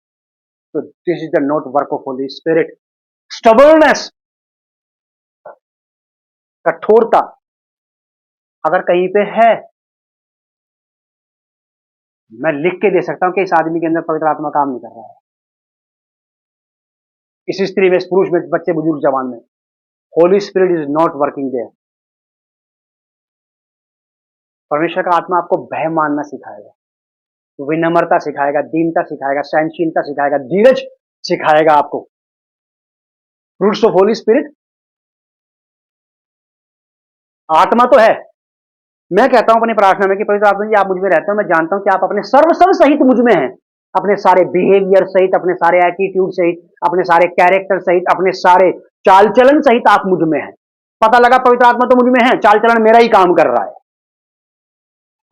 तो this is the not work of Holi spirit. Stubbornness, कठोरता अगर कहीं पे है, मैं लिख के दे सकता हूं कि इस आदमी के अंदर पवित्र आत्मा काम नहीं कर रहा है, इस स्त्री में, इस पुरुष में, बच्चे, बुजुर्ग, जवान में, Holy Spirit is not working there. परमेश्वर का आत्मा आपको भय मानना सिखाएगा, विनम्रता सिखाएगा, दीनता सिखाएगा, सहनशीलता सिखाएगा, धीरज सिखाएगा आपको। फ्रूट्स ऑफ होली स्पिरिट, आत्मा तो है। मैं कहता हूं अपनी प्रार्थना में कि पवित्र आत्मा जी आप मुझ में रहते हो, मैं जानता हूं कि आप अपने सर्व सहित मुझ में हैं, अपने सारे बिहेवियर सहित, अपने सारे एटीट्यूड सहित, अपने सारे कैरेक्टर सहित, अपने सारे चाल चलन सहित आप मुझ में हैं। पता लगा पवित्र आत्मा तो मुझ में है, चाल चलन मेरा ही काम कर रहा है।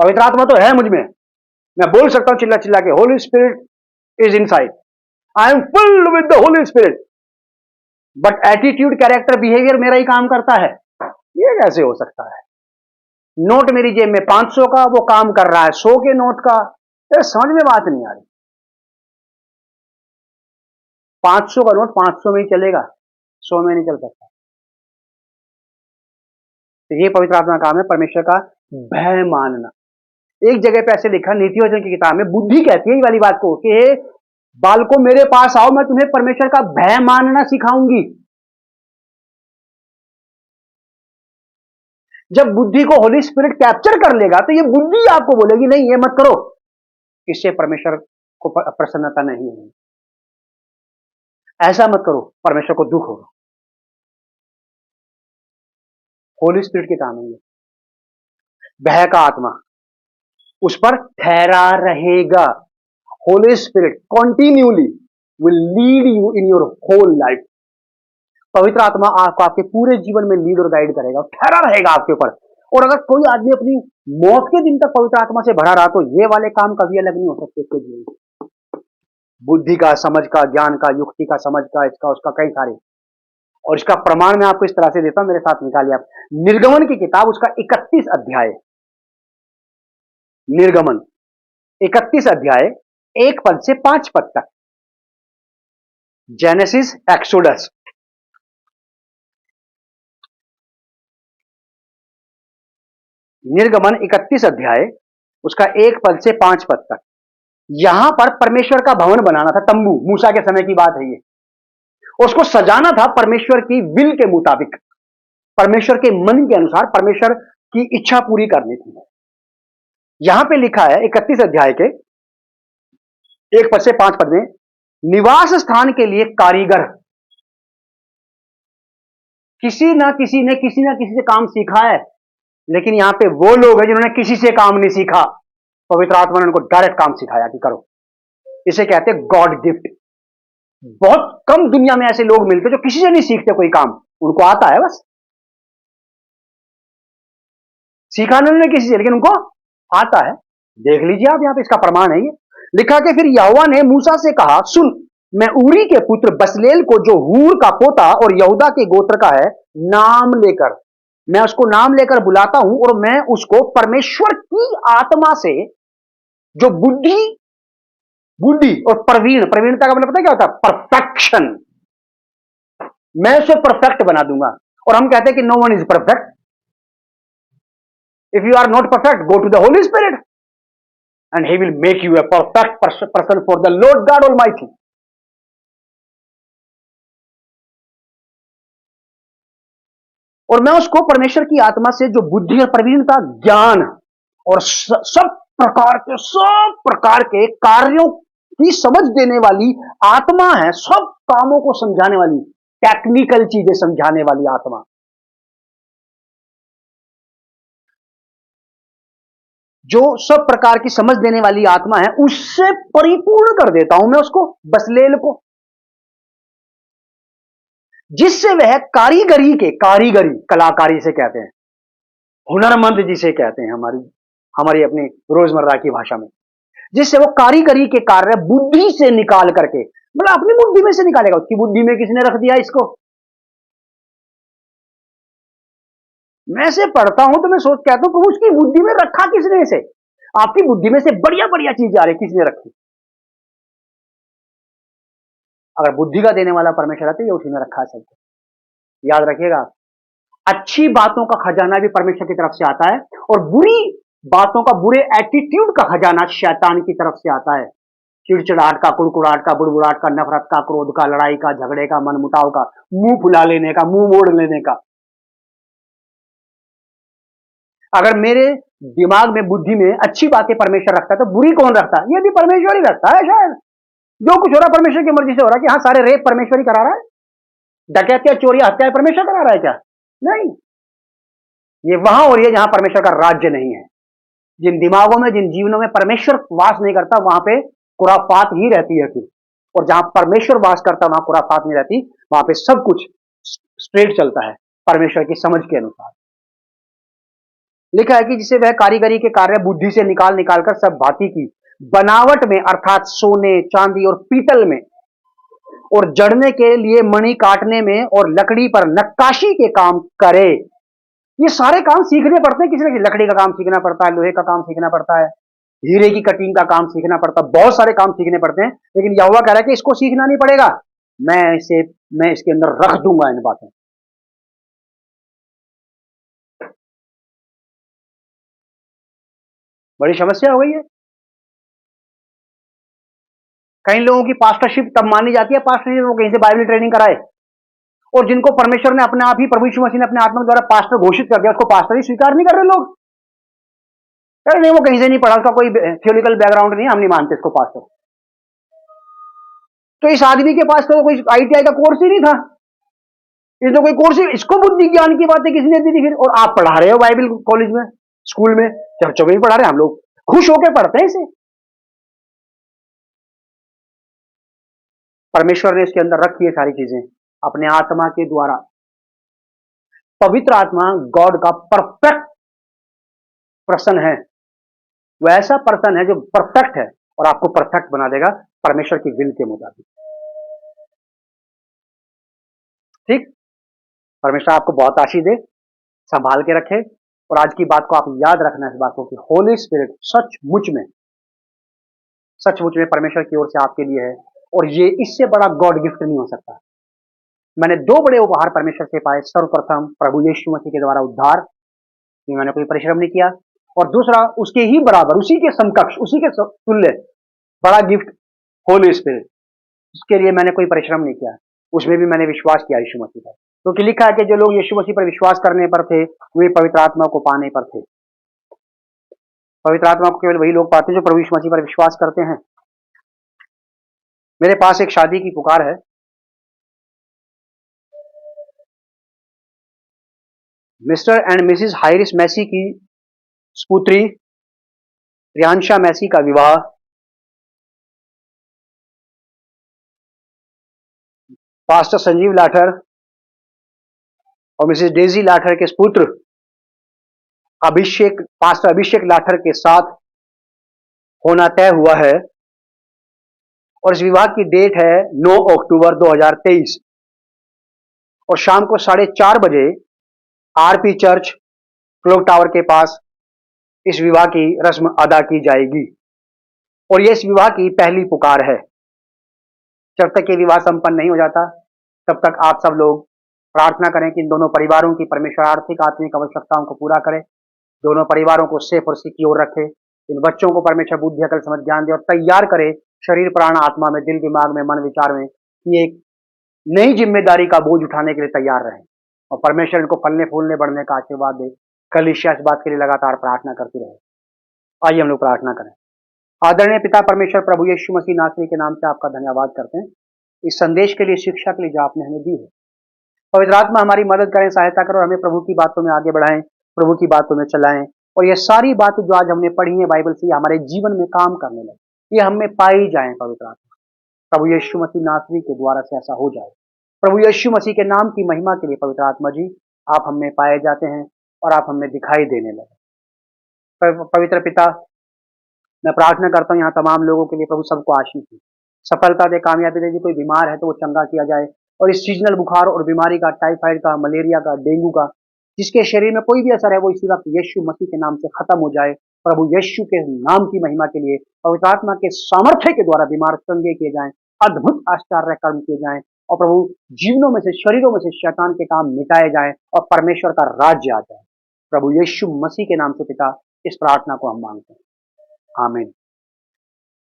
पवित्र आत्मा तो है मुझ में, मैं बोल सकता हूं चिल्ला चिल्ला के, Holi Spirit is inside, I am full with the Holy spirit, but attitude, character, behaviour मेरा ही काम करता है। ये कैसे हो सकता है? नोट मेरी जेब में 500 का, वो काम कर रहा है 100 के नोट का। ये समझ में बात नहीं आ रही। 500 का नोट 500 में ही चलेगा, 100 में नहीं चल सकता। तो ये पवित्र आत्मा का काम है, परमेश्वर का भय मानना। एक जगह पे ऐसे लिखा नीति वचन की किताब में, बुद्धि कहती है ये वाली बात को कि बालकों मेरे पास आओ, मैं तुम्हें परमेश्वर का भय मानना सिखाऊंगी। जब बुद्धि को होली स्पिरिट कैप्चर कर लेगा तो ये बुद्धि आपको बोलेगी नहीं ये मत करो, इससे परमेश्वर को प्रसन्नता नहीं है, ऐसा मत करो, परमेश्वर को दुख होगा। होली स्पिरिट के काम है ये। भय का आत्मा उस पर ठहरा रहेगा। Holy spirit continuously will lead you in your whole life. पवित्र आत्मा आपको आपके पूरे जीवन में लीड और गाइड करेगा, ठहरा रहेगा आपके ऊपर। और अगर कोई आदमी अपनी मौत के दिन तक पवित्र आत्मा से भरा रहा तो ये वाले काम कभी अलग नहीं हो सकते उसके जीवन में। बुद्धि का, समझ का, ज्ञान का, युक्ति का, समझ का, इसका उसका कई सारे। और इसका प्रमाण मैं आपको इस तरह से देता हूं, मेरे साथ निकालिए आप निर्गमन की किताब, उसका 31 अध्याय। निर्गमन 31 अध्याय 1 पद से 5 पद तक। Genesis exodus. निर्गमन 31 अध्याय उसका 1 पद से 5 पद तक। यहां पर परमेश्वर का भवन बनाना था, तंबू। मूसा के समय की बात है ये। उसको सजाना था परमेश्वर की विल के मुताबिक, परमेश्वर के मन के अनुसार, परमेश्वर की इच्छा पूरी करनी थी। यहां पे लिखा है 31 अध्याय के 1 पद से 5 पद में, निवास स्थान के लिए कारीगर। किसी ना किसी ने किसी से काम सीखा है, लेकिन यहां पे वो लोग हैं जिन्होंने किसी से काम नहीं सीखा। पवित्र आत्मा ने उनको डायरेक्ट काम सिखाया कि करो। इसे कहते हैं गॉड गिफ्ट। बहुत कम दुनिया में ऐसे लोग मिलते जो किसी से नहीं सीखते कोई काम, उनको आता है बस, सीखा उन्होंने किसी से, लेकिन उनको आता है। देख लीजिए आप, यहां पे इसका प्रमाण है ये। लिखा कि फिर यहोवा ने मूसा से कहा, सुन, मैं ऊरी के पुत्र बसलेल को, जो हूर का पोता और यहूदा के गोत्र का है, नाम लेकर, मैं उसको नाम लेकर बुलाता हूं, और मैं उसको परमेश्वर की आत्मा से, जो बुद्धि बुद्धि और प्रवीणता का मतलब पता क्या होता है? परफेक्शन। मैं उसे परफेक्ट बना दूंगा। और हम कहते हैं कि no one is perfect. If you are not perfect, go to the Holy Spirit and he will make you a perfect person for the Lord God Almighty. और मैं उसको परमेश्वर की आत्मा से, जो बुद्धि और प्रवीणता, ज्ञान और सब प्रकार के कार्यों की समझ देने वाली आत्मा है, सब कामों को समझाने वाली, टेक्निकल चीजें समझाने वाली आत्मा, जो सब प्रकार की समझ देने वाली आत्मा है, उससे परिपूर्ण कर देता हूं मैं उसको, बसलेल को, जिससे वह कारीगरी कलाकारी से कहते हैं, हुनरमंद जिसे कहते हैं हमारी अपनी रोजमर्रा की भाषा में, जिससे वो कारीगरी के कार्य बुद्धि से निकाल करके, मतलब अपनी बुद्धि में से निकालेगा। उसकी बुद्धि में किसने रख दिया इसको? मैं से पढ़ता हूं तो मैं सोच कहता हूं, उसकी बुद्धि में रखा किसने इसे? आपकी बुद्धि में से बढ़िया बढ़िया चीजें आ रही, किसने रखी? अगर बुद्धि का देने वाला परमेश्वर है तो ये उसी ने रखा है सब। याद रखिएगा, अच्छी बातों का खजाना भी परमेश्वर की तरफ से आता है, और बुरी बातों का, बुरे एटीट्यूड का खजाना शैतान की तरफ से आता है। चिड़चिड़ाहट का, कुड़कुड़ाहट का, बुड़बुड़ाहट का, नफरत का, क्रोध का, लड़ाई का, झगड़े का, मनमुटाव का, मुंह फुला लेने का, मुंह मोड़ लेने का। अगर मेरे दिमाग में, बुद्धि में अच्छी बातें परमेश्वर रखता है तो बुरी कौन रखता है? ये भी परमेश्वर ही रखता है शायद। जो कुछ हो रहा है परमेश्वर की मर्जी से हो रहा है। कि हाँ, सारे रेप परमेश्वर ही करा रहा है, डकैतियां, चोरी, हत्याएं परमेश्वर करा रहा है क्या? नहीं, ये वहां हो रही है जहां परमेश्वर का राज्य नहीं है। जिन दिमागों में, जिन जीवनों में परमेश्वर वास नहीं करता, वहां पे खुराफात ही रहती है फिर। और जहां परमेश्वर वास करता है वहां खुराफात नहीं रहती, वहां पे सब कुछ स्ट्रेट चलता है परमेश्वर की समझ के अनुसार। लिखा है कि जिसे वह कारीगरी के कार्य बुद्धि से निकाल निकाल कर सब भांति की बनावट में, अर्थात सोने, चांदी और पीतल में, और जड़ने के लिए मणि काटने में, और लकड़ी पर नक्काशी के काम करे। ये सारे काम सीखने पड़ते हैं, किसी न किसी। लकड़ी का काम सीखना पड़ता है, लोहे का काम सीखना पड़ता है, हीरे की कटिंग का काम सीखना पड़ता है, बहुत सारे काम सीखने पड़ते हैं। लेकिन यहोवा कह रहा है कि इसको सीखना नहीं पड़ेगा, मैं इसके अंदर रख दूंगा इन बातों। बड़ी समस्या हो गई है। कई लोगों की पास्टरशिप तब मानी जाती है पास्टरशिप वो कहीं से बाइबल ट्रेनिंग कराए, और जिनको परमेश्वर ने अपने आप ही, प्रभु यीशु मसीह ने अपने आत्मा द्वारा पास्टर घोषित कर दिया, उसको पास्टर ही स्वीकार नहीं कर रहे लोग। अरे नहीं, वो कहीं से नहीं पढ़ा, उसका कोई थियोलॉजिकल बैकग्राउंड नहीं, हम नहीं मानते इसको पास्टर। तो इस आदमी के पास तो कोई ITI का कोर्स ही नहीं था, इसने कोई कोर्स ही, इसको बुद्धि ज्ञान की बातें किसने दी थी फिर? और आप पढ़ा रहे हो बाइबल कॉलेज में, स्कूल में, चर्चों में भी पढ़ा रहे हैं, हम लोग खुश होकर पढ़ते हैं इसे। परमेश्वर ने इसके अंदर रखी है सारी चीजें अपने आत्मा के द्वारा। पवित्र आत्मा गॉड का परफेक्ट पर्सन है, वो ऐसा पर्सन है जो परफेक्ट है और आपको परफेक्ट बना देगा परमेश्वर की विल के मुताबिक। ठीक, परमेश्वर आपको बहुत आशीष दे, संभाल के रखे। और आज की बात को आप याद रखना, इस बात को कि होली स्पिरिट सचमुच में परमेश्वर की ओर से आपके लिए है, और ये इससे बड़ा गॉड गिफ्ट नहीं हो सकता। मैंने दो बड़े उपहार परमेश्वर से पाए। सर्वप्रथम प्रभु यीशु मसीह के द्वारा उद्धार, मैंने कोई परिश्रम नहीं किया, और दूसरा उसके ही बराबर, उसी के समकक्ष, उसी के तुल्य बड़ा गिफ्ट होली स्पिरिट, उसके लिए मैंने कोई परिश्रम नहीं किया, उसमें भी मैंने विश्वास किया यीशु मसीह पर। क्योंकि लिखा है कि जो लोग यीशु मसीह पर विश्वास करने पर थे वे पवित्र आत्मा को पाने पर थे। पवित्र आत्मा को केवल वही लोग पाते हैं जो प्रभु यीशु मसीह पर विश्वास करते हैं। मेरे पास एक शादी की पुकार है। मिस्टर एंड मिसिस हाइरिस मैसी की पुत्री रियांशा मैसी का विवाह पास्टर संजीव लाठर और मिसेस डेजी लाठर के पुत्र पास्टर अभिषेक लाठर के साथ होना तय हुआ है, और इस विवाह की डेट है 9 अक्टूबर 2023, और शाम को 4:30 बजे RP चर्च क्लॉक टावर के पास इस विवाह की रस्म अदा की जाएगी। और यह इस विवाह की पहली पुकार है। जब तक ये विवाह संपन्न नहीं हो जाता तब तक आप सब लोग प्रार्थना करें कि इन दोनों परिवारों की परमेश्वर आर्थिक आत्मिक आवश्यकताओं को पूरा करे, दोनों परिवारों को सेफ और सिक्योर रखे, इन बच्चों को परमेश्वर बुद्धि अकल समझ ज्ञान दे, और तैयार करे शरीर प्राण आत्मा में, दिल दिमाग में, मन विचार में, कि एक नई जिम्मेदारी का बोझ उठाने के लिए तैयार रहे, और परमेश्वर इनको फलने फूलने बढ़ने का आशीर्वाद दे। कलीसिया इस बात के लिए लगातार प्रार्थना करती रहे। आइए हम लोग प्रार्थना करें। आदरणीय पिता परमेश्वर, प्रभु यीशु मसीह नासरी के नाम से आपका धन्यवाद करते हैं इस संदेश के लिए, शिक्षा के लिए जो आपने हमें दी है। पवित्र आत्मा हमारी मदद करें, सहायता करें, और हमें प्रभु की बातों में आगे बढ़ाएं, प्रभु की बातों में चलाएं, और ये सारी बातें जो आज हमने पढ़ी है बाइबल से, हमारे जीवन में काम करने लगे, ये हमें पाई जाए। पवित्र आत्मा प्रभु यीशु मसीह नासरी के द्वारा से ऐसा हो जाए। प्रभु यीशु मसीह के नाम की महिमा के लिए पवित्र आत्मा जी आप हमें पाए जाते हैं और आप हमें दिखाई देने लगे। पवित्र पिता, मैं प्रार्थना करता हूँ यहाँ तमाम लोगों के लिए, प्रभु सबको आशीष दे, सफलता दे, कामयाबी दे। कोई बीमार है तो वो चंगा किया जाए, और इस सीजनल बुखार और बीमारी का, टाइफाइड का, मलेरिया का, डेंगू का, जिसके शरीर में कोई भी असर है, वो इसी वक्त यीशु मसीह के नाम से खत्म हो जाए। प्रभु यीशु के नाम की महिमा के लिए पवित्र आत्मा के सामर्थ्य के द्वारा बीमार चंगे किए जाएं, अद्भुत आश्चर्य कर्म किए जाएं, और प्रभु जीवनों में से, शरीरों में से शैतान के काम मिटाए जाएं, और परमेश्वर का राज्य आ जाए। प्रभु यीशु मसीह के नाम से पिता इस प्रार्थना को हम मांगते हैं, आमीन।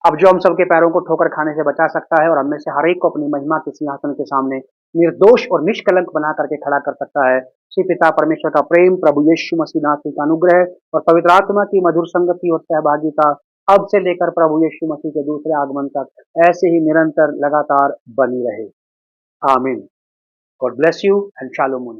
अब जो हम सबके पैरों को ठोकर खाने से बचा सकता है और हमें से हर एक को अपनी महिमा के सिंहासन के सामने निर्दोष और निष्कलंक बना करके खड़ा कर सकता है, श्री पिता परमेश्वर का प्रेम, प्रभु यीशु मसीह नासरी का अनुग्रह और पवित्र आत्मा की मधुर संगति और सहभागिता अब से लेकर प्रभु यीशु मसीह के दूसरे आगमन तक ऐसे ही निरंतर लगातार बनी रहे, आमीन। God bless you and shalom.